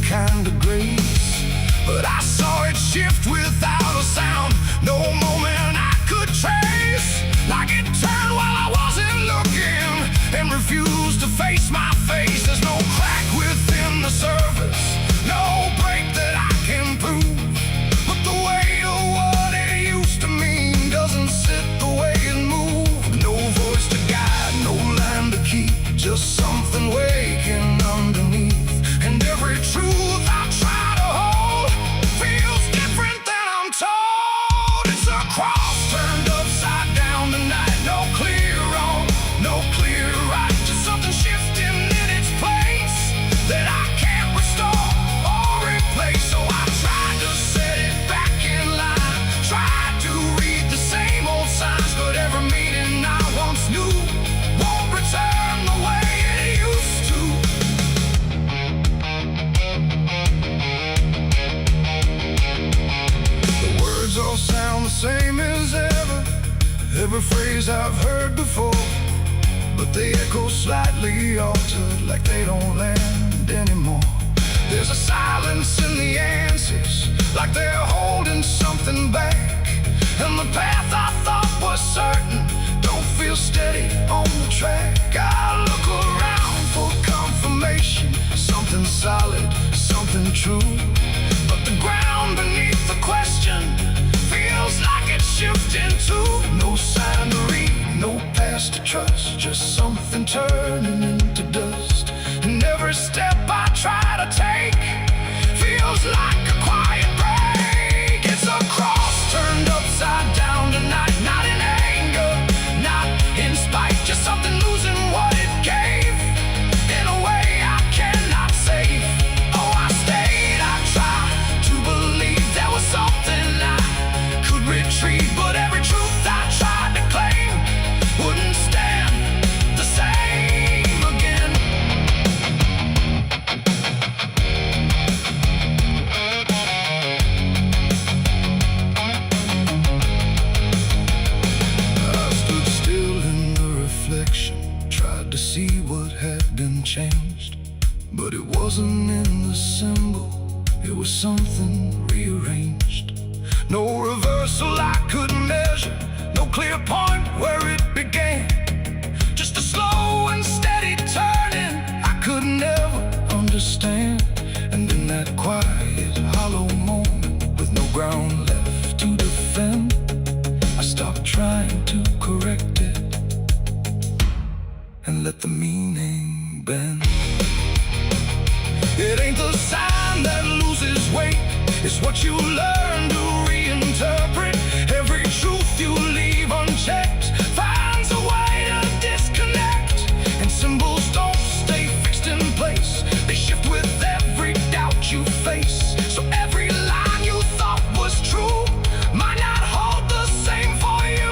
kind of grace. But I saw it shift without a sound, no moment I could trace. Like it turned while I wasn't looking and refused to face my face. There's no crack within the surface, no break that I can prove. But the weight of what it used to mean doesn't sit the way it moved. No voice to guide, no line to keep, just something waking underneath. And every truth I try to hold feels different than I'm told. It's a cross turned upside down tonight. No clear wrong, no clear right, just something shifting in its place that I can't restore or replace. So I tried to set it back in line, tried to read the same old signs, but every meaning I once knew won't return the way it used to. The words all sound the same as ever, every phrase I've heard before, but they echo slightly altered, like they don't land anymore. There's a silence in the answers, like they're holding something back. And the path I thought was certain don't feel steady on the track. I look around for confirmation, something solid, something true. But the ground beneath the question feels like it's shifting too. No sign to read, no past to trust, just something turning into dust. And every step I try to take feels like a quiet break. It's a cross turned upside down tonight, not in anger, not in spite, just something losing what it gave in a way I cannot save. Oh, I stayed, I tried to believe there was something I could retrieve, but every truth I tried to claim wouldn't stand the same again. I stood still in the reflection, tried to see what had been changed, but it wasn't in the symbol, it was something rearranged. No reversal I could measure, no clear point where it began, just a slow and steady turning I could never understand. And in that quiet, hollow moment, with no ground left to defend, I stopped trying to correct it and let the meaning bend. It ain't the sign that loses weight, it's what you learn to reinterpret. Every truth you leave unchecked finds a way to disconnect. And symbols don't stay fixed in place, they shift with every doubt you face. So every line you thought was true might not hold the same for you.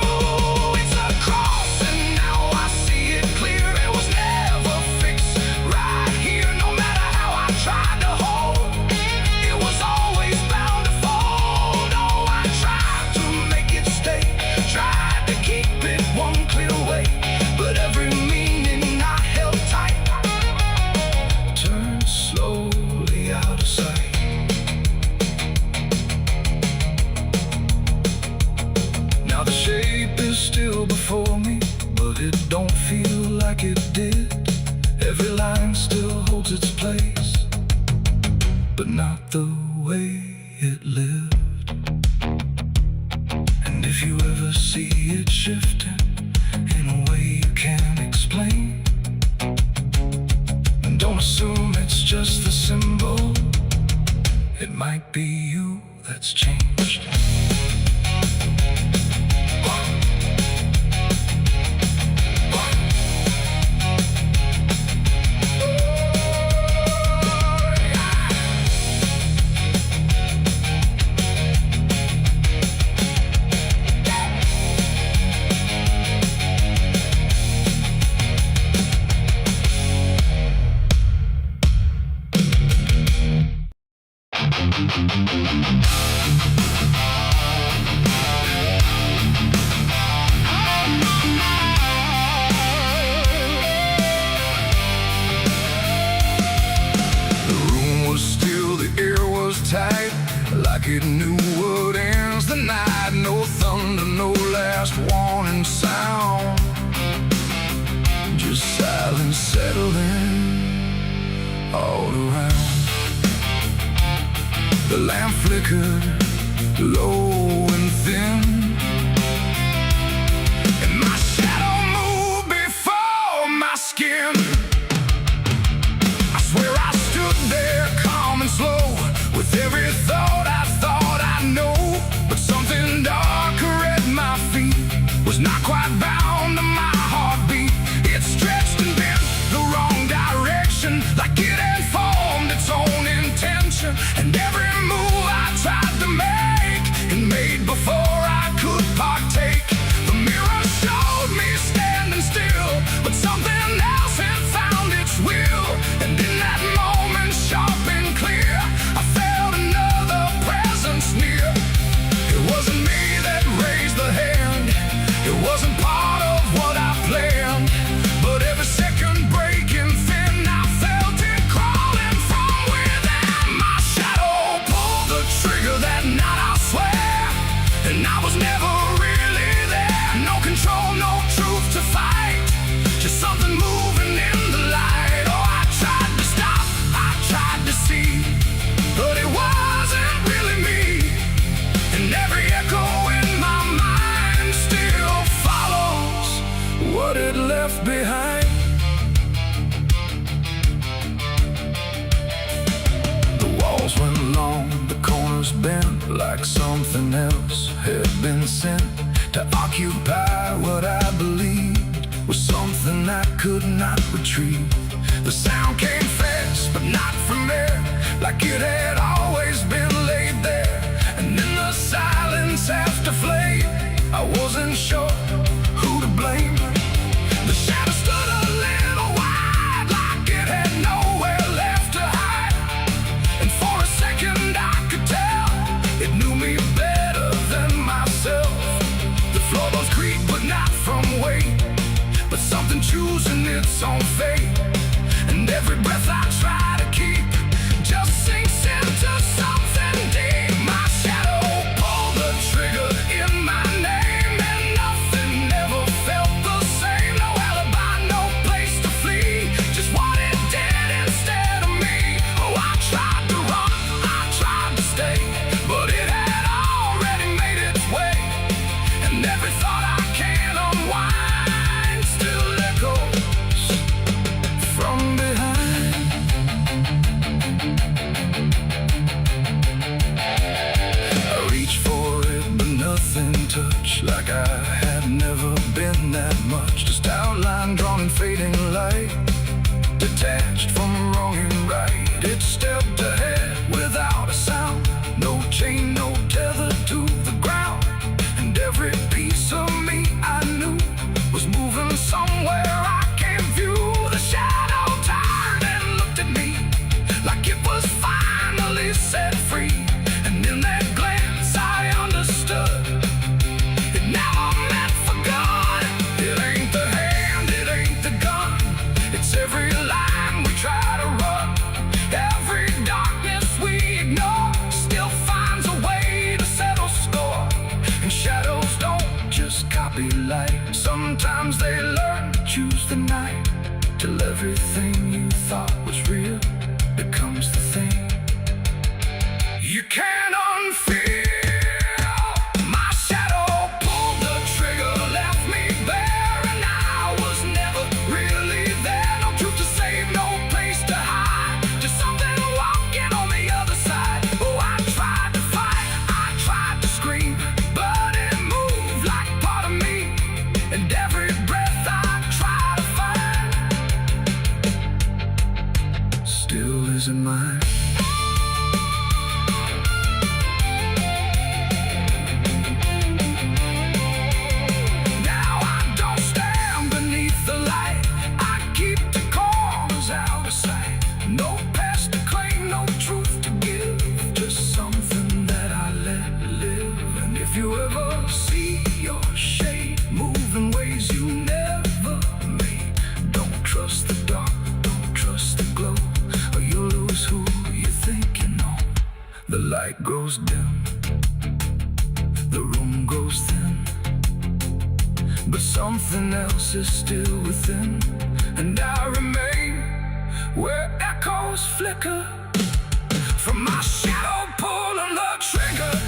It's a cross and now I see it clear, it was never fixed right here. No matter how I tried to hold, it was always bound to fold. Oh, I tried to make it stay, tried to keep it one clear way, but every meaning I held tight turned slowly out of sight. Now the shape is still before me, but it don't feel like it did. Every line still holds its place, but not the way it lived. And if you ever see it shifting in a way you can't explain, then don't assume it's just the symbol, it might be you that's changed. no last warning sound, just silence settling all around. The lamp flickered low and thin, and my shadow moved before my skin. I swear I stood there calm and slow, with every thought I know. But something darker at my feet was not quite bound to my heartbeat. It stretched and bent the wrong direction, like it had formed its own intention. And every move I tried to make, and made before I could partake. The mirror showed me standing still, but something else had found its will. And in that moment, sharp and clear, I felt another presence near. It wasn't me that raised the hand, it wasn't part of what I planned. But every second breaking thin, I felt it crawling from within. My shadow pulled the trigger that night, I swear, and I was never really there. No control, no truth to fight, just something moving in the light. Oh, I tried to stop, I tried to see, but it wasn't really me. And every echo in my mind still follows what it left behind. The walls went long, the corners bent, like something else had been sent to occupy what I believed was something I could not retrieve. The sound came fast, but not from there, like it had always been laid there. And in the silence after flame, I wasn't sure who to blame. The shadow stood a little wide, like it had nowhere left to hide. And for a second I could tell it knew me better than myself. The floorboards creak, but not from weight, but something choosing its own fate. And every breath I try to keep just sinks into something deep. My shadow pulled the trigger in my name, and nothing ever felt the same. No alibi, no place to flee, just what it did instead of me. Oh, I tried to run, I tried to stay, but it had already made its way. And every thought I can't unwind still echoes from behind. I reached for it, but nothing touched, like I had never been that much. Just outline drawn in fading light, detached from wrong and right. It stepped ahead without a sound, no chain, no tether to the ground. And every piece of me I knew was moving somewhere I can't view. The shadow turned and looked at me, like it was finally set free. And in that glance I understood it never meant for good. It ain't the hand, it ain't the gun, it's every line we try to run. Every darkness we ignore still finds a way to settle score. And shadows don't just copy light, sometimes they learn to choose the night, till everything you thought was real becomes the thing you can't unfeel. My shadow pulled the trigger, left me bare, and I was never really there. No truth to save, no place to hide, just something walking on the other side. Oh, I tried to fight, I tried to scream, but it moved like part of me. And every breath I try to find still isn't mine. but something else is still within, and I remain where echoes flicker from my shadow pulling the trigger.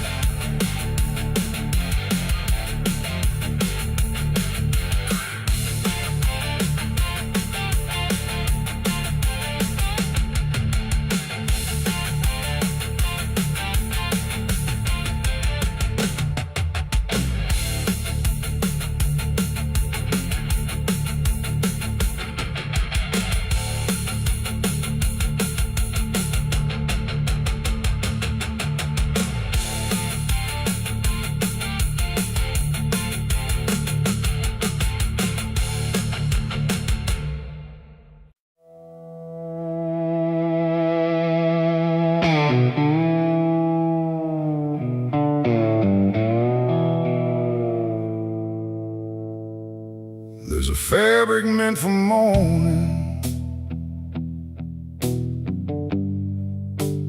There's a fabric meant for mourning,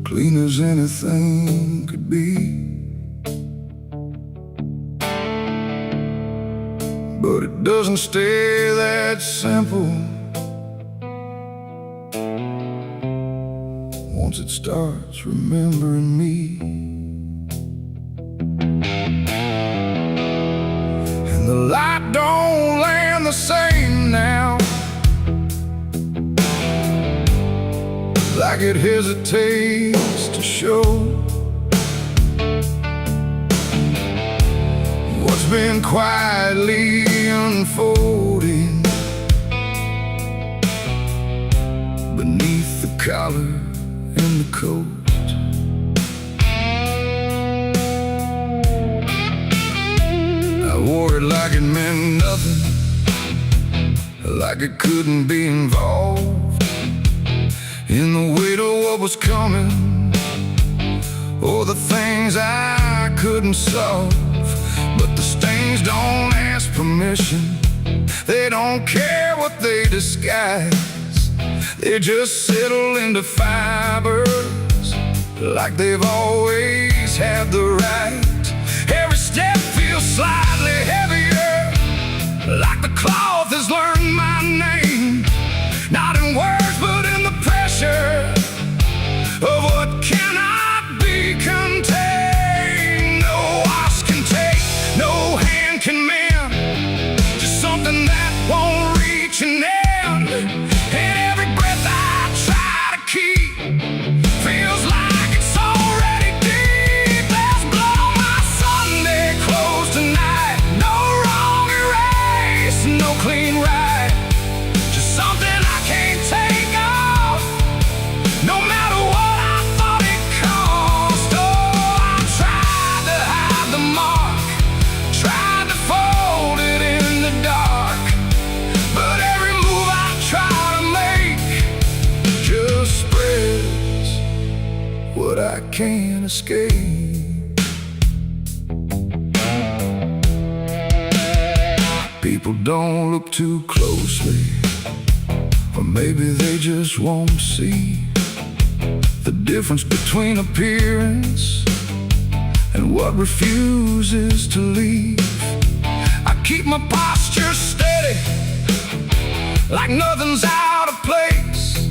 clean as anything could be, but it doesn't stay that simple. Once it starts remembering me, and the light don't land the same now, like it hesitates to show what's been quietly unfolding beneath the collar and the coat. I wore it like it meant nothing, like it couldn't be involved in the weight of what was coming, or the things I couldn't solve. But the stains don't ask permission, they don't care what they disguise. They just settle into fibers like they've always had the right. Every step feels slightly heavier, like the cloth has learned my name, not in words but in the pressure of what cannot be contained. No wash can take, no hand can mend, just something that won't reach an end. And every breath I try to keep feels like it's already deep. There's blood on my Sunday clothes tonight, no wrong erase, no clean right, just something I can't take off, no matter what I thought it cost. Oh, I tried to hide the mark, tried to fold it in the dark, but every move I try to make just spreads what I can't escape. People don't look too closely, or maybe they just won't see the difference between appearance and what refuses to leave. I keep my posture steady, like nothing's out of place,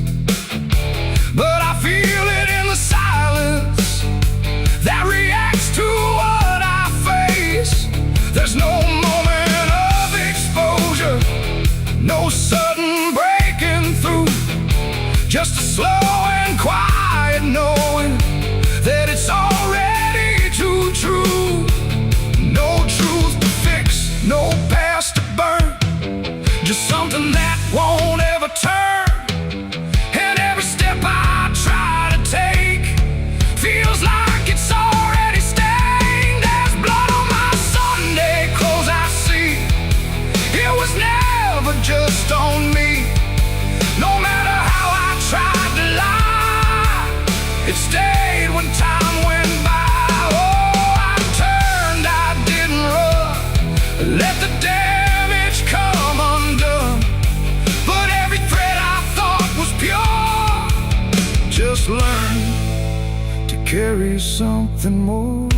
but I feel it in the silence that reacts to what I face. There's no moment of exposure, no sudden breaking through, just a slow and quiet knowing that it's already too true. No truth to fix, no past to burn, just something that won't ever turn. And every step I try to take feels like it's already stained. There's blood on my Sunday clothes I see, it was never just on me. No matter how I tried to lie, it stayed when time went by. Oh, I turned, I didn't run, let the damage come undone, but every thread I thought was pure just learned to carry something more.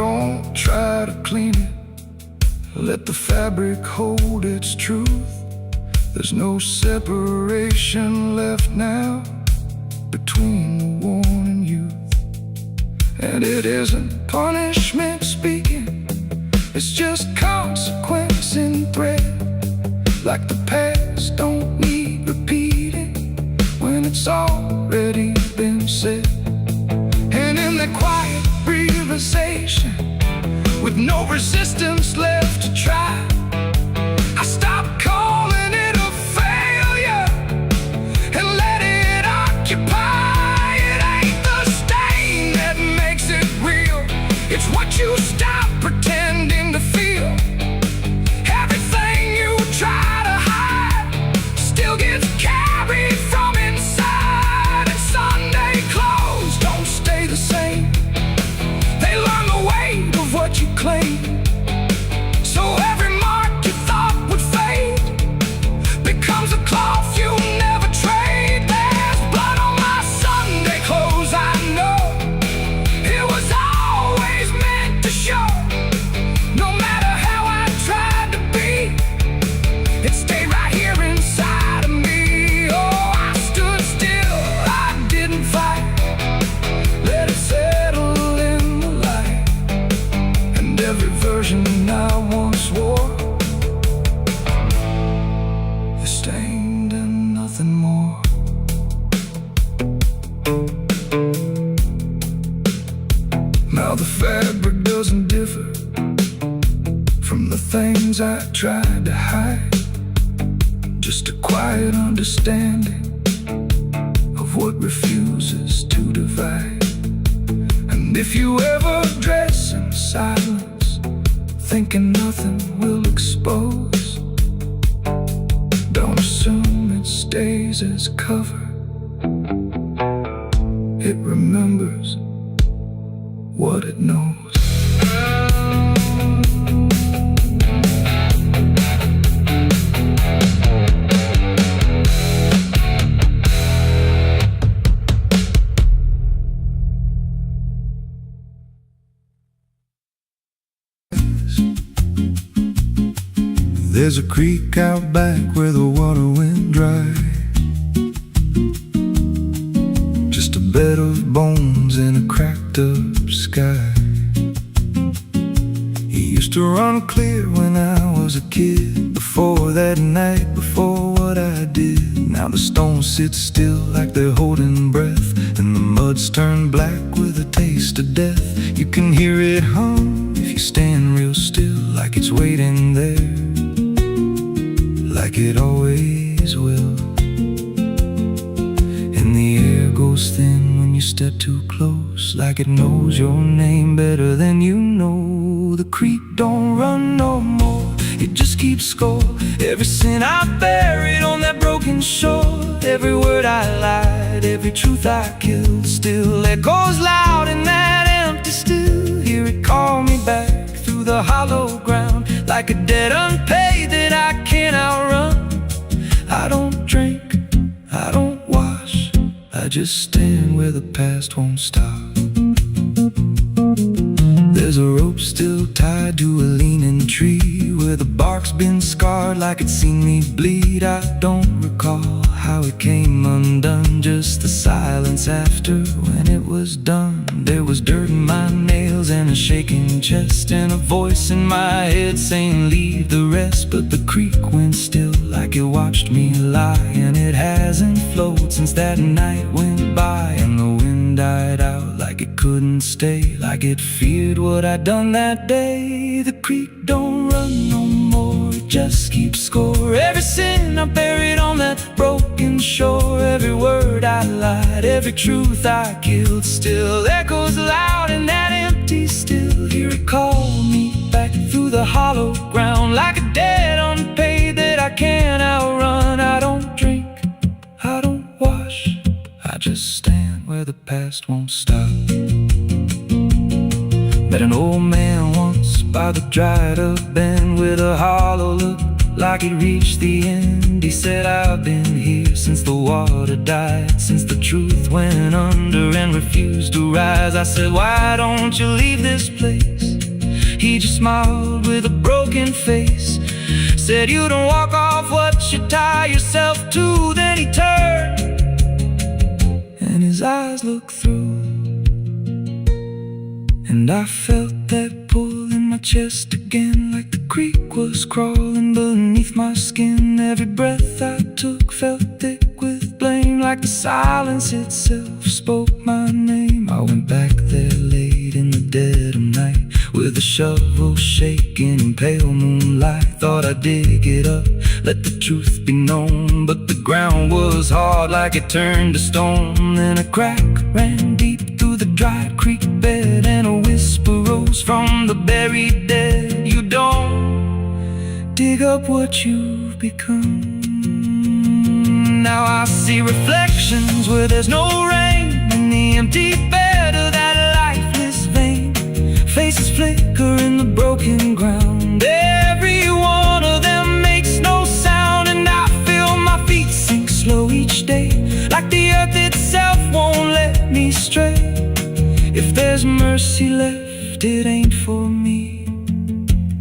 don't try to clean it. Let the fabric hold its truth. There's no separation left now between the worn and youth. And it isn't punishment speaking, it's just consequence in thread. Like the past don't need repeating when it's already been said. And in that quiet realization, with no resistance left to try, I stopped calling it a failure and let it occupy. It ain't the stain that makes it real, it's what you stop pretending to feel. Everything you try to hide still gets carried from inside. And Sunday clothes don't stay the same, they learn the weight of what you claim. So every mark you thought would fade becomes a cloth you never trade. There's blood on my Sunday clothes, I know. It was always meant to show. No matter how I tried to be, it stayed right here inside of me. Oh, I stood still, I didn't fight, let it settle in the light. And every version I once wore is stained and nothing more. Now the fabric doesn't differ from the things I tried to hide. Just a quiet understanding of what refuses to divide. And if you ever dress in silence, thinking nothing will expose, don't assume it stays as cover. It remembers what it knows. There's a creek out back where the water went dry, just a bed of bones and a cracked up sky. He used to run clear when I was a kid, before that night, before what I did. Now the stones sit still like they're holding breath, and the mud's turned black with a taste of death. You can hear it hum if you stand real still, like it's waiting there, like it always will. And the air goes thin when you step too close, like it knows your name better than you know. The creek don't run no more, it just keeps score. Every sin I buried on that broken shore, every word I lied, every truth I killed, still echoes loud in that empty still. Hear it call me back through the hollow ground, like a debt unpaid that I can't outrun. I don't drink, I don't wash, I just stand where the past won't stop. There's a rope still tied to a leaning tree, where the bark's been scarred like it's seen me bleed. I don't recall how it came undone, just the silence after when it was done. There was dirt in my nails and a shaking chest, and a voice in my head saying leave the rest. But the creek went still like it watched me lie, and it hasn't flowed since that night went by. And the wind died out like it couldn't stay, like it feared what I'd done that day. The creek don't run no more, it just keeps score. Every sin I buried on that broken shore, every word I lied, every truth I killed, still echoes loud in that empty still. Hear it call me back through the hollow ground, like a debt unpaid that I can't outrun. I don't drink, I don't wash, I just stand where the past won't stop. Met an old man once by the dried up bend, with a hollow look like it reached the end. He said, I've been here since the water died, since the truth went under and refused to rise. I said, why don't you leave this place? He just smiled with a broken face, said, "You don't walk off what you tie yourself to." Then he turned and his eyes looked through, and I felt that pull in my chest again, like the creek was crawling beneath my skin. Every breath I took felt thick with blame, like the silence itself spoke my name. I went back there late in the dead of night, with a shovel shaking in pale moonlight. Thought I'd dig it up, let the truth be known, but the ground was hard like it turned to stone. Then a crack ran deep through the dry creek bed, and a whisper rose from the buried dead. You don't dig up what you've become. Now I see reflections where there's no rain, in the empty bed of that lifeless vein. Faces flicker in the broken ground, every one of them makes no sound. And I feel my feet sink slow each day, like the earth itself won't let me stray. If there's mercy left, it ain't for me,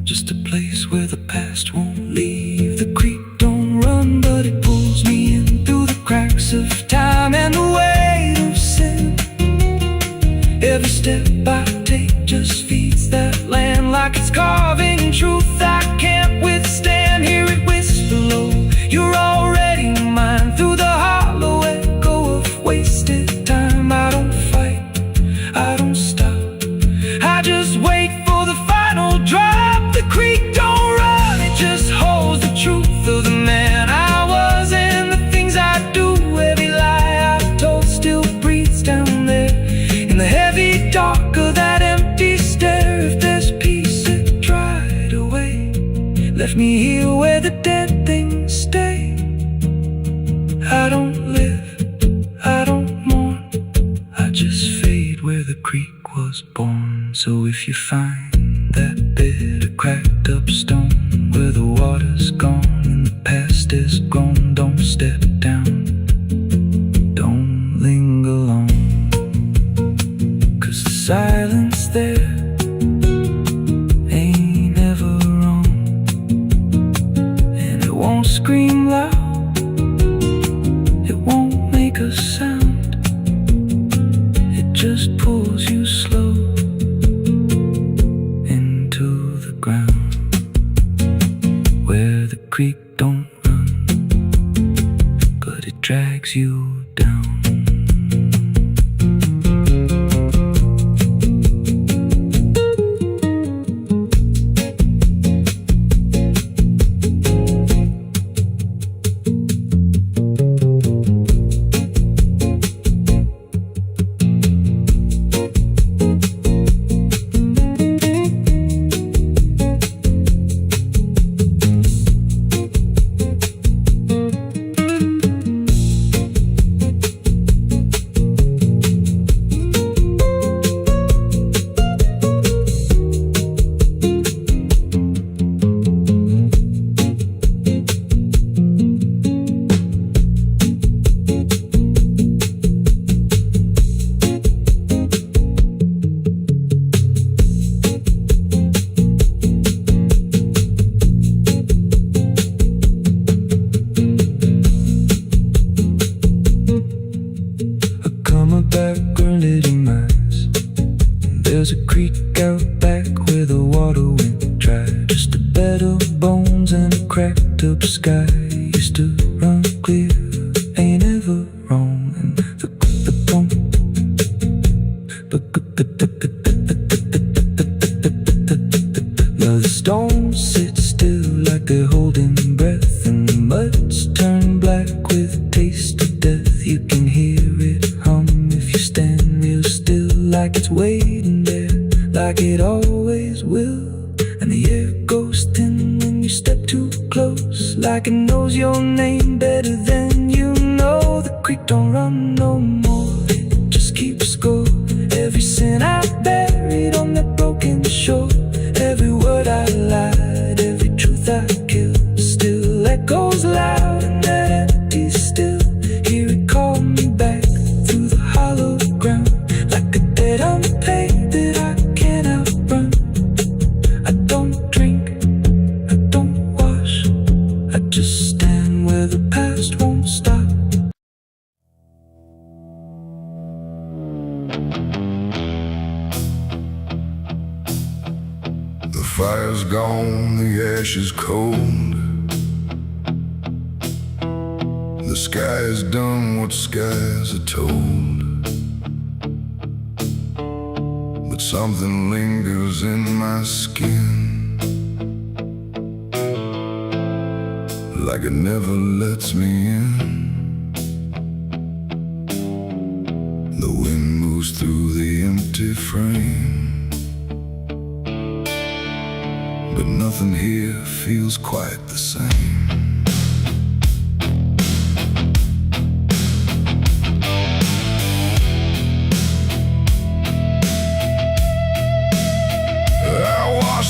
just a place where the past won't leave. The creek don't run, but it pulls me in through the cracks of time and the weight of sin. Every step I take just feeds that land, like it's carving truth I can't withstand. Hear it whisper low, "You're already mine," through the hollow echo of wasted time. I don't fight, I don't stop, I just wait for the final drop. The creek don't run, it just holds the truth of the man I was and the things I do. Every lie I've told still breathes down there in the heavy dark of that empty stare. If there's peace, it dried away, left me here where the dead things stay. I don't live, I don't mourn, I just fade where the creek was born. So if you find that bit of cracked up stone where the water's gone and the past is gone, don't step down, don't linger long, 'cause the silence there ain't ever wrong, and it won't scream loud, it won't make a sound, it just pulls you slow into the ground. Where the creek don't run, but it drags you down. There's a creek out back where the water went dry, just a bed of bones and a cracked up sky. Used to run clear, ain't ever wrong. And the stones sit still like they're holding breath, and the mud's turned black with taste of death. You can hear it hum if you stand real still, like it's waiting there, like it always will. And the air goes thin when you step too close, like it knows your name better than you know. The creek don't run no more, it just keeps score. Every sin I buried on that broken shore, every word I lied, every truth I killed, still echoes loud in that empty still. Hear it call me back through the hollow ground, like a debt unpaid that I can't outrun. The fire's gone, the ash is cold. The sky has done what skies are told. But something lingers in my skin, like it never lets me in. The wind moves through the empty frame, but nothing here feels quite the same.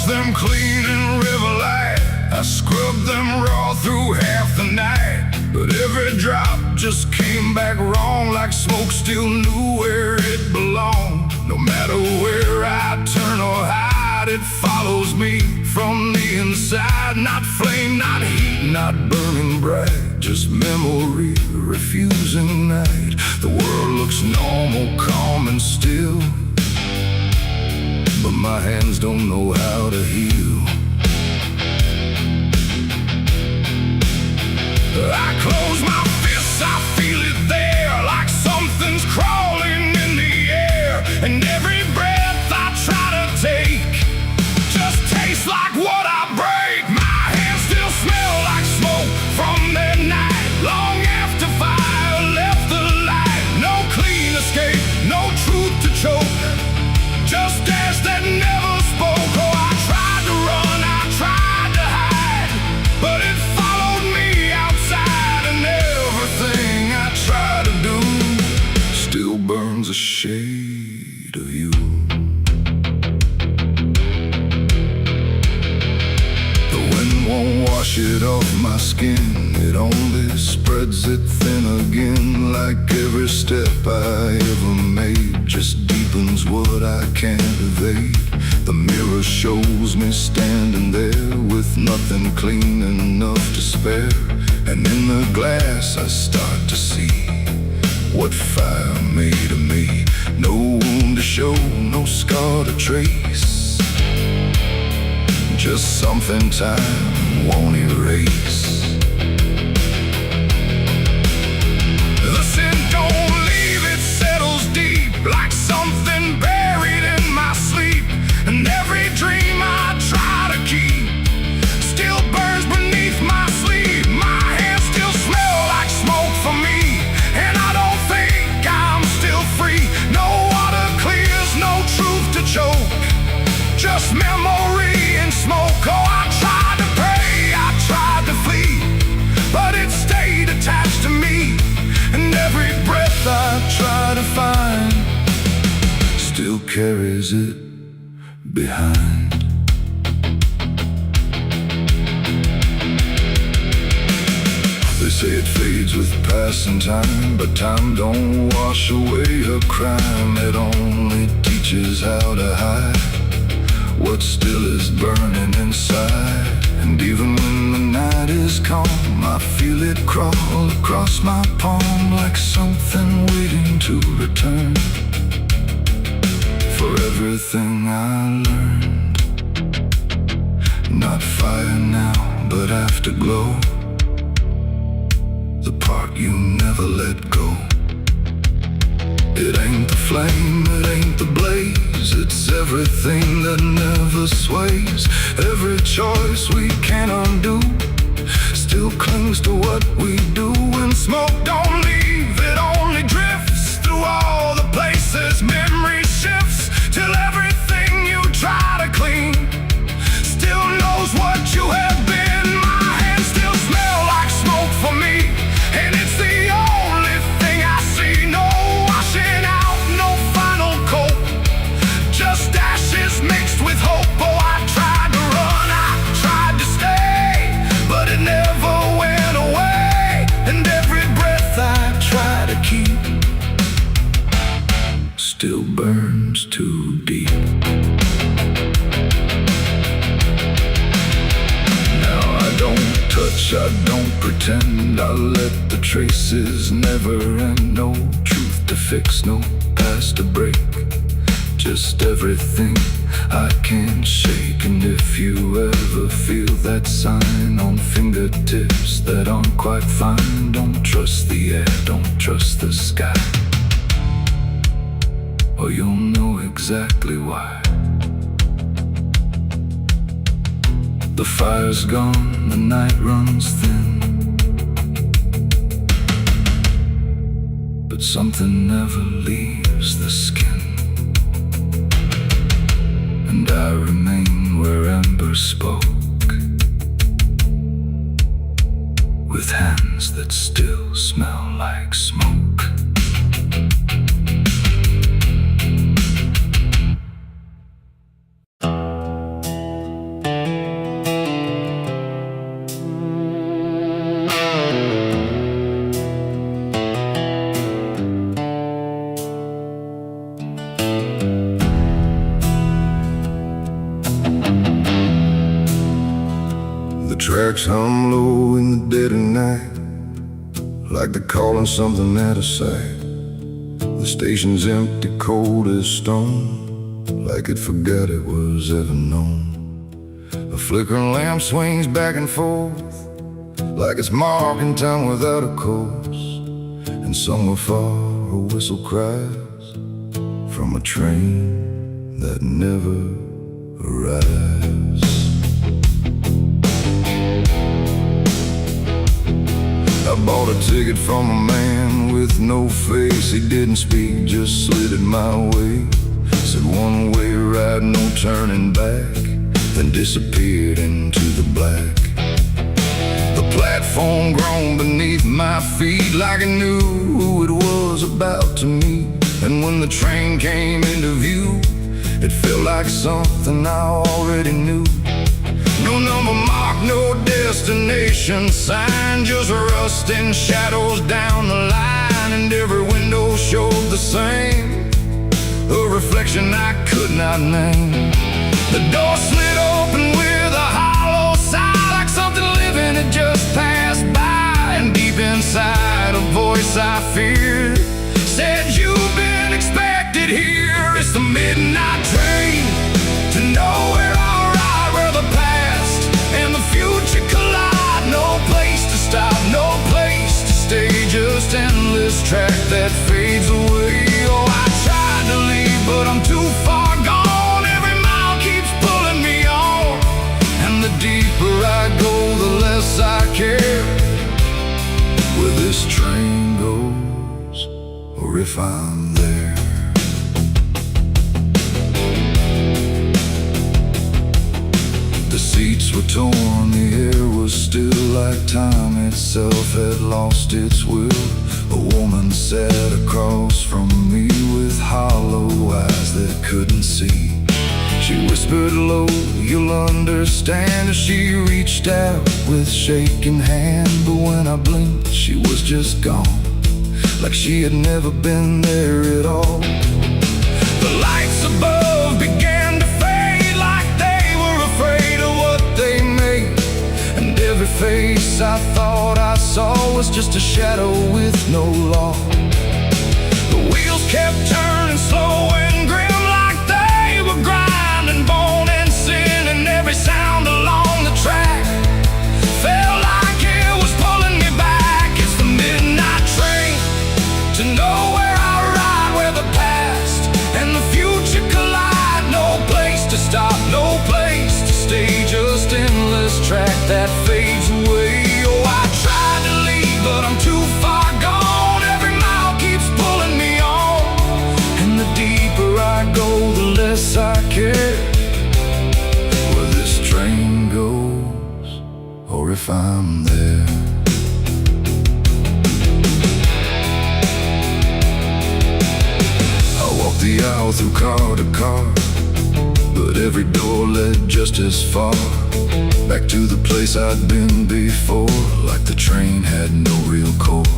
Them clean in river light, I scrubbed them raw through half the night. But every drop just came back wrong, like smoke still knew where it belonged. No matter where I turn or hide, it follows me from the inside. Not flame, not heat, not burning bright, just memory refusing night. The world looks normal, calm and still, but my hands don't know how to heal. I close my fists, I feel it there, like something's crawling in the air. And every breath I try to take just tastes like what I break. My hands still smell like smoke from their night, long after fire left the light. No clean escape, no truth to choke, just ash that never spoke. Oh, I tried to run, I tried to hide, but it followed me outside. And everything I try to do still burns a shade of you. The wind won't wash it off my skin, it only spreads it thin again. Like every step I ever made just deepens what I can't evade. The mirror shows me standing there with nothing clean enough to spare. And in the glass I start to see what fire made of me. No wound to show, no scar to trace, just something time won't erase. The sin don't leave, it settles deep, like something buried in my sleep. And every dream I try to keep still burns beneath my sleeve. My hands still smell like smoke for me, and I don't think I'm still free. No water clears, no truth to choke, just memory and smoke. Oh, I tried to pray, I tried to flee, but it stayed attached to me. And every breath I try to find still carries it behind. They say it fades with passing time, but time don't wash away a crime. It only teaches how to hide what still is burning inside. And even when the night is calm, I feel it crawl across my palm, like something waiting to return for everything I learned. Not fire now, but afterglow, the part you never let go. It ain't the flame, it ain't the blaze, it's everything that never sways. Every choice we can't undo still clings to what we do. And smoke don't leave, it only drifts through all the places memory shifts, till everything you try to clean still knows what you have been. My hands still smell like smoke for me, and it's the only thing I see. No washing out, no final coat, just ashes mixed with hope. Oh, I tried to run, I tried to stay, but it never went away. And every breath I try to keep still burns too deep. Now I don't touch, I don't pretend, I let the traces never end. No truth to fix, no past a break. Just everything I can't shake. And if you ever feel that sign on fingertips that aren't quite fine, don't trust the air, don't trust the sky, or you'll know exactly why. The fire's gone, the night runs thin, but something never leaves the skin. And I remain where ember spoke, with hands that still smell like smoke. Tracks hum low in the dead of night, like they're calling something out of sight. The station's empty, cold as stone, like it forgot it was ever known. A flickering lamp swings back and forth, like it's marking time without a course. And somewhere far a whistle cries from a train that never arrives. I bought a ticket from a man with no face. He didn't speak, just slid it my way. Said one way ride, no turning back, then disappeared into the black. The platform groaned beneath my feet, like it knew who it was about to meet. And when the train came into view, it felt like something I already knew. No number mark, no destination sign, just rust and shadows down the line. And every window showed the same, a reflection I could not name. The door slid open with a hollow sigh, like something living had just passed by. And deep inside a voice I feared said, "You've been expected here." It's the midnight train to nowhere. Future collide, no place to stop, no place to stay, just endless track that fades away. Oh, I tried to leave, but I'm too far gone. Every mile keeps pulling me on, and the deeper I go, the less I care where this train goes, or if I'm there. The seats were torn, the air was still, like time itself had lost its will. A woman sat across from me with hollow eyes that couldn't see. She whispered low, "You'll understand," as she reached out with shaking hand. But when I blinked, she was just gone, like she had never been there at all. The lights above began to fade, like they were afraid of what they made. And every face I thought I saw was just a shadow with no law. The wheels kept turning slow and grim, like they were grinding bone and sin. And every sound along the track felt like it was pulling me back. It's the midnight train to nowhere. I ride where the past and the future collide. No place to stop, no place to stay, just endless track that fades away. Oh, I tried to leave, but I'm too far gone. Every mile keeps pulling me on, and the deeper I go, the less I care where this train goes, or if I'm there. I walked the aisle through car to car, but every door led just as far back to the place I'd been before, like the train had no real core.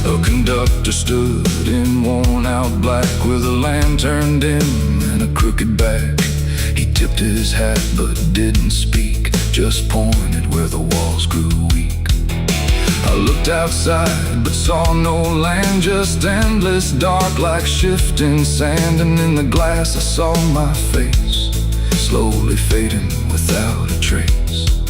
A conductor stood in worn-out black with a lantern dim and a crooked back. He tipped his hat but didn't speak, just pointed where the walls grew weak. I looked outside but saw no land, just endless dark like shifting sand. And in the glass I saw my face, slowly fading without a trace.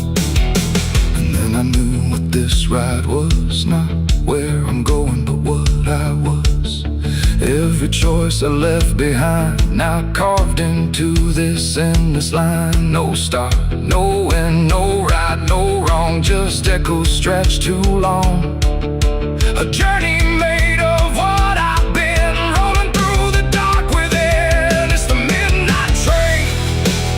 And then I knew what this ride was, not where I'm going but what I was. Every choice I left behind, now carved into this endless line. No start, no end, no right, no wrong, just echoes stretched too long. A journey made of what I've been, rolling through the dark within. It's the midnight train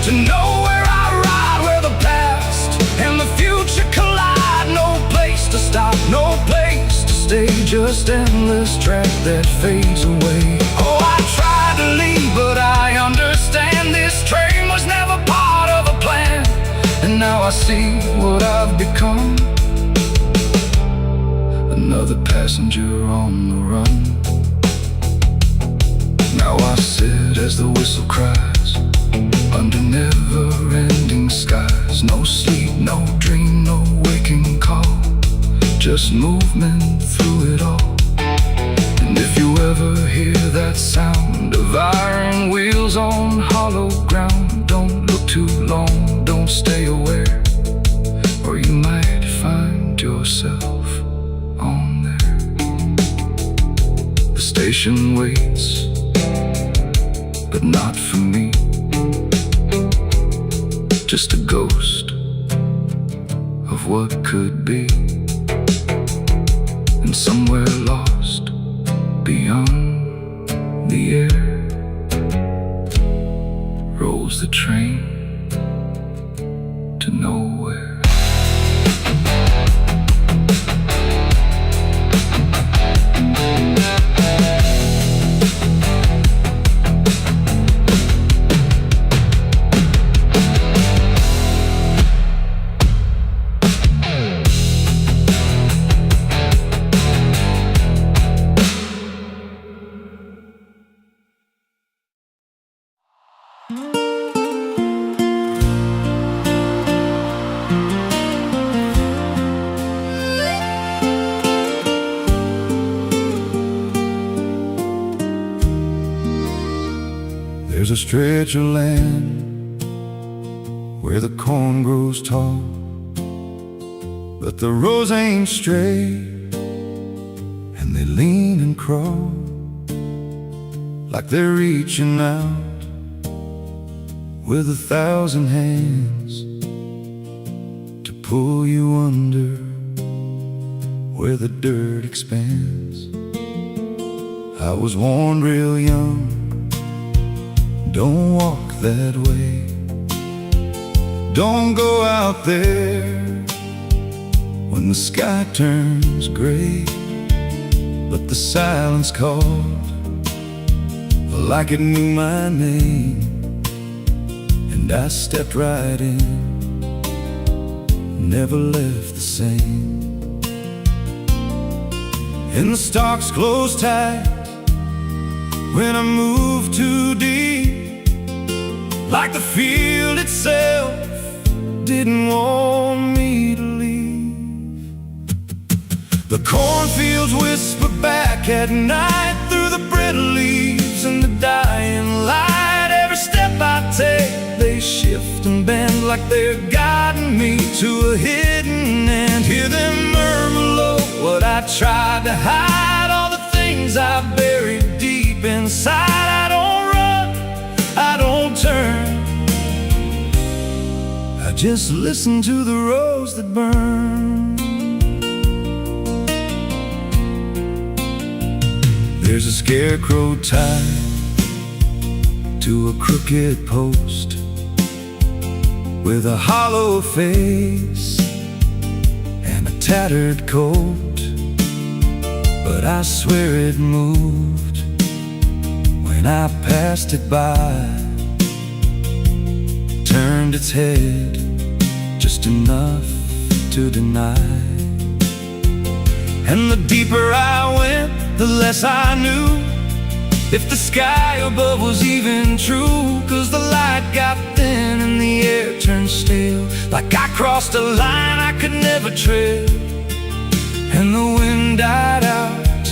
to nowhere I ride, where the past and the future collide. No place to stop, no place to stay, just endless track that fades away. Oh, I tried to leave, but I understand this train was never part of a plan. And now I see what I've become, another passenger on the run. Now I sit as the whistle cries, under never-ending skies. No sleep, no dream, no waking call, just movement through it all. And if you ever hear that sound of iron wheels on hollow ground, don't look too long, don't stay aware, or you might find yourself on there. The station waits, but not for me, just a ghost of what could be. And somewhere lost beyond the air rolls the train to nowhere. There's a stretch of land where the corn grows tall, but the rows ain't straight, and they lean and crawl like they're reaching out with 1,000 hands to pull you under where the dirt expands. I was warned real young, don't walk that way, don't go out there when the sky turns gray. But the silence called like it knew my name, and I stepped right in, never left the same. And the stalks closed tight when I moved too deep, like the field itself didn't want me to leave. The cornfields whisper back at night through the brittle leaves and the dying light. Every step I take, they shift and bend like they're guiding me to a hidden end. Hear them murmur low what I tried to hide, all the things I buried deep inside. I don't run, I don't turn, I just listen to the rose that burn. There's a scarecrow tied to a crooked post with a hollow face and a tattered coat, but I swear it moved when I passed it by, turned its head just enough to deny. And the deeper I went, the less I knew if the sky above was even true. 'Cause the light got thin and the air turned stale, like I crossed a line I could never tread. and the wind died out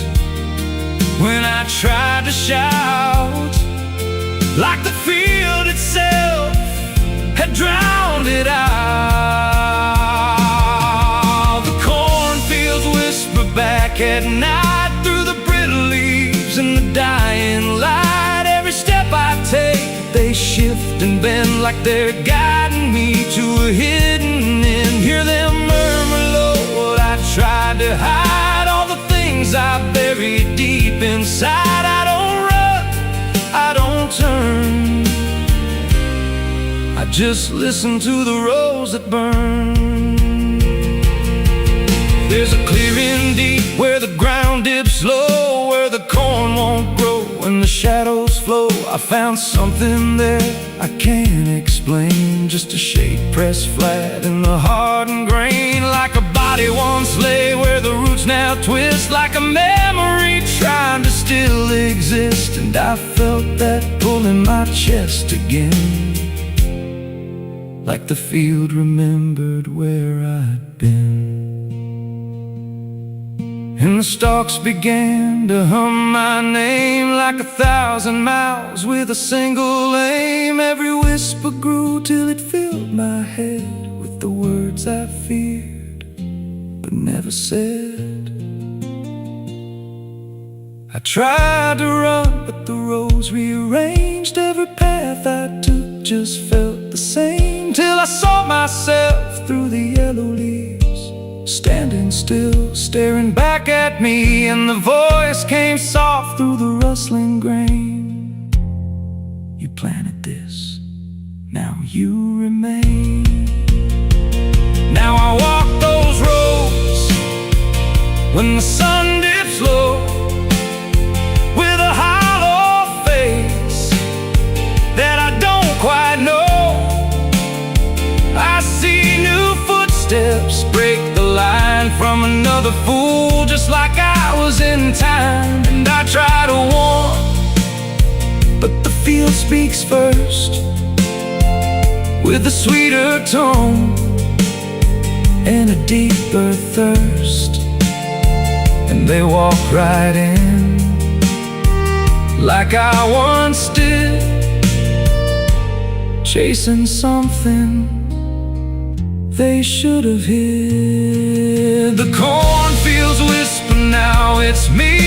when I tried to shout, like the field itself had drowned it out. The cornfields whisper back at night through the brittle leaves and the dying light. Every step I take, they shift and bend like they're guiding me to a hidden end. Hear them murmur low what I tried to hide, all the things I buried deep inside. I don't run, I don't turn, I just listen to the rose that burn. There's a clearing deep where the ground dips low, where the corn won't grow and the shadows flow. I found something there I can't explain, just a shade pressed flat in the hardened grain, like a body once lay where the roots now twist, like a memory trying to still exist. And I felt that pull in my chest again, like the field remembered where I'd been. And the stalks began to hum my name, like 1,000 mouths with a single aim. Every whisper grew till it filled my head with the words I feared but never said. I tried to run, but the rose rearranged. Every path I took just felt the same, till I saw myself through the yellow leaves, standing still, staring back at me. And the voice came soft through the rustling grain: you planted this, now you remain. Now I walk those roads when the sun dips low, with a hollow face that I don't quite know. I see new footsteps break the line from another fool, just like I was in time. And I try to warn, but the field speaks first, with a sweeter tone and a deeper thirst. And they walk right in, like I once did, chasing something they should have hid. The cornfields whisper now, it's me,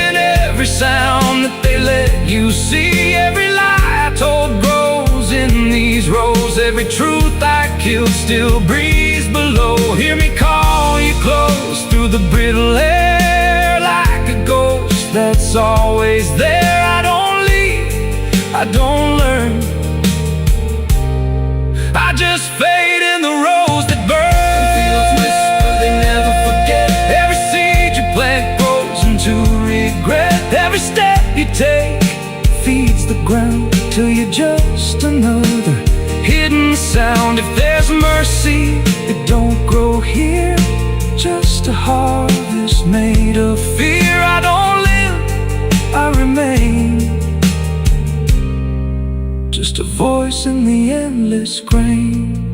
and every sound that they let you see. Every lie I told grows in these rows, every truth I killed still breathes below. Hear me call you close through the brittle air, like a ghost that's always there. I don't leave, I don't learn, I just fade in the rose that burns. Fields whisper, they never forget. Every seed you plant grows into regret. Every step you take feeds the ground till you're just another hidden sound. If there's mercy, it don't grow here, just a harvest made of fear. I don't live, I remain, just a voice in the endless grain.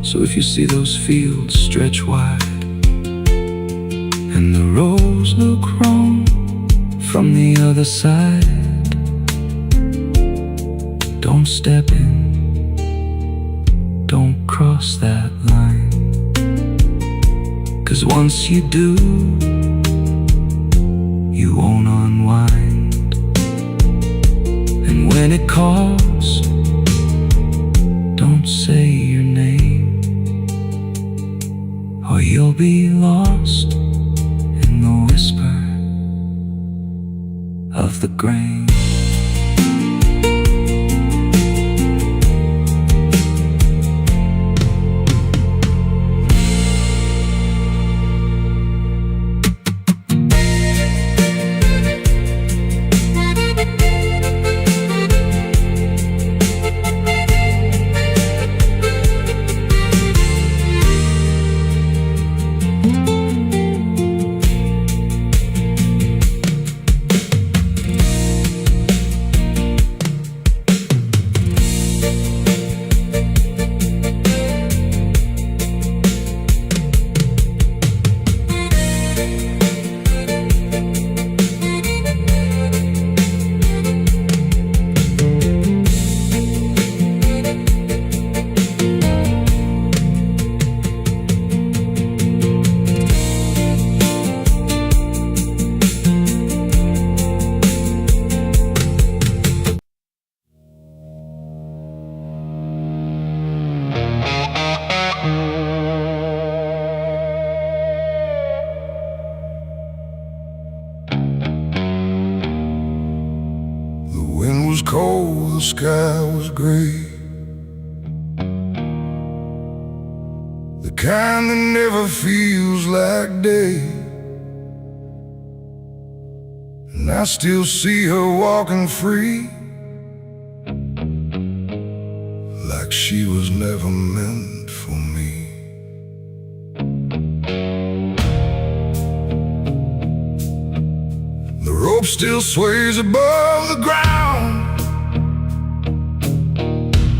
So if you see those fields stretch wide, and the rose look wrong from the other side, don't step in, don't cross that line, 'cause once you do, you won't unwind. And when it calls, don't say your name, or you'll be lost in the whisper of the grain. cold, the sky was gray. The kind that never feels like day. And I still see her walking free, like she was never meant for me. The rope still sways above the ground,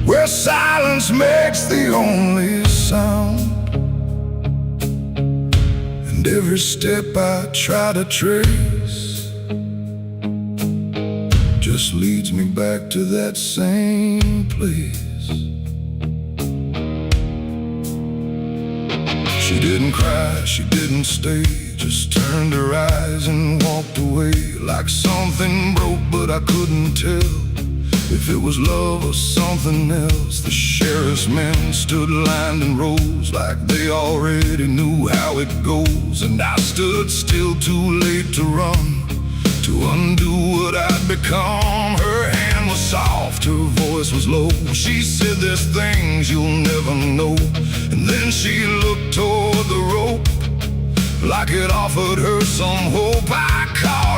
where silence makes the only sound. And every step I try to trace just leads me back to that same place. She didn't cry, she didn't stay, just turned her eyes and walked away, like something broke but I couldn't tell if it was love or something else. The sheriff's men stood lined in rows, like they already knew how it goes. And I stood still, too late to run, to undo what I'd become. Her hand was soft, her voice was low. She said, there's things you'll never know. And then she looked toward the rope, like it offered her some hope. I caught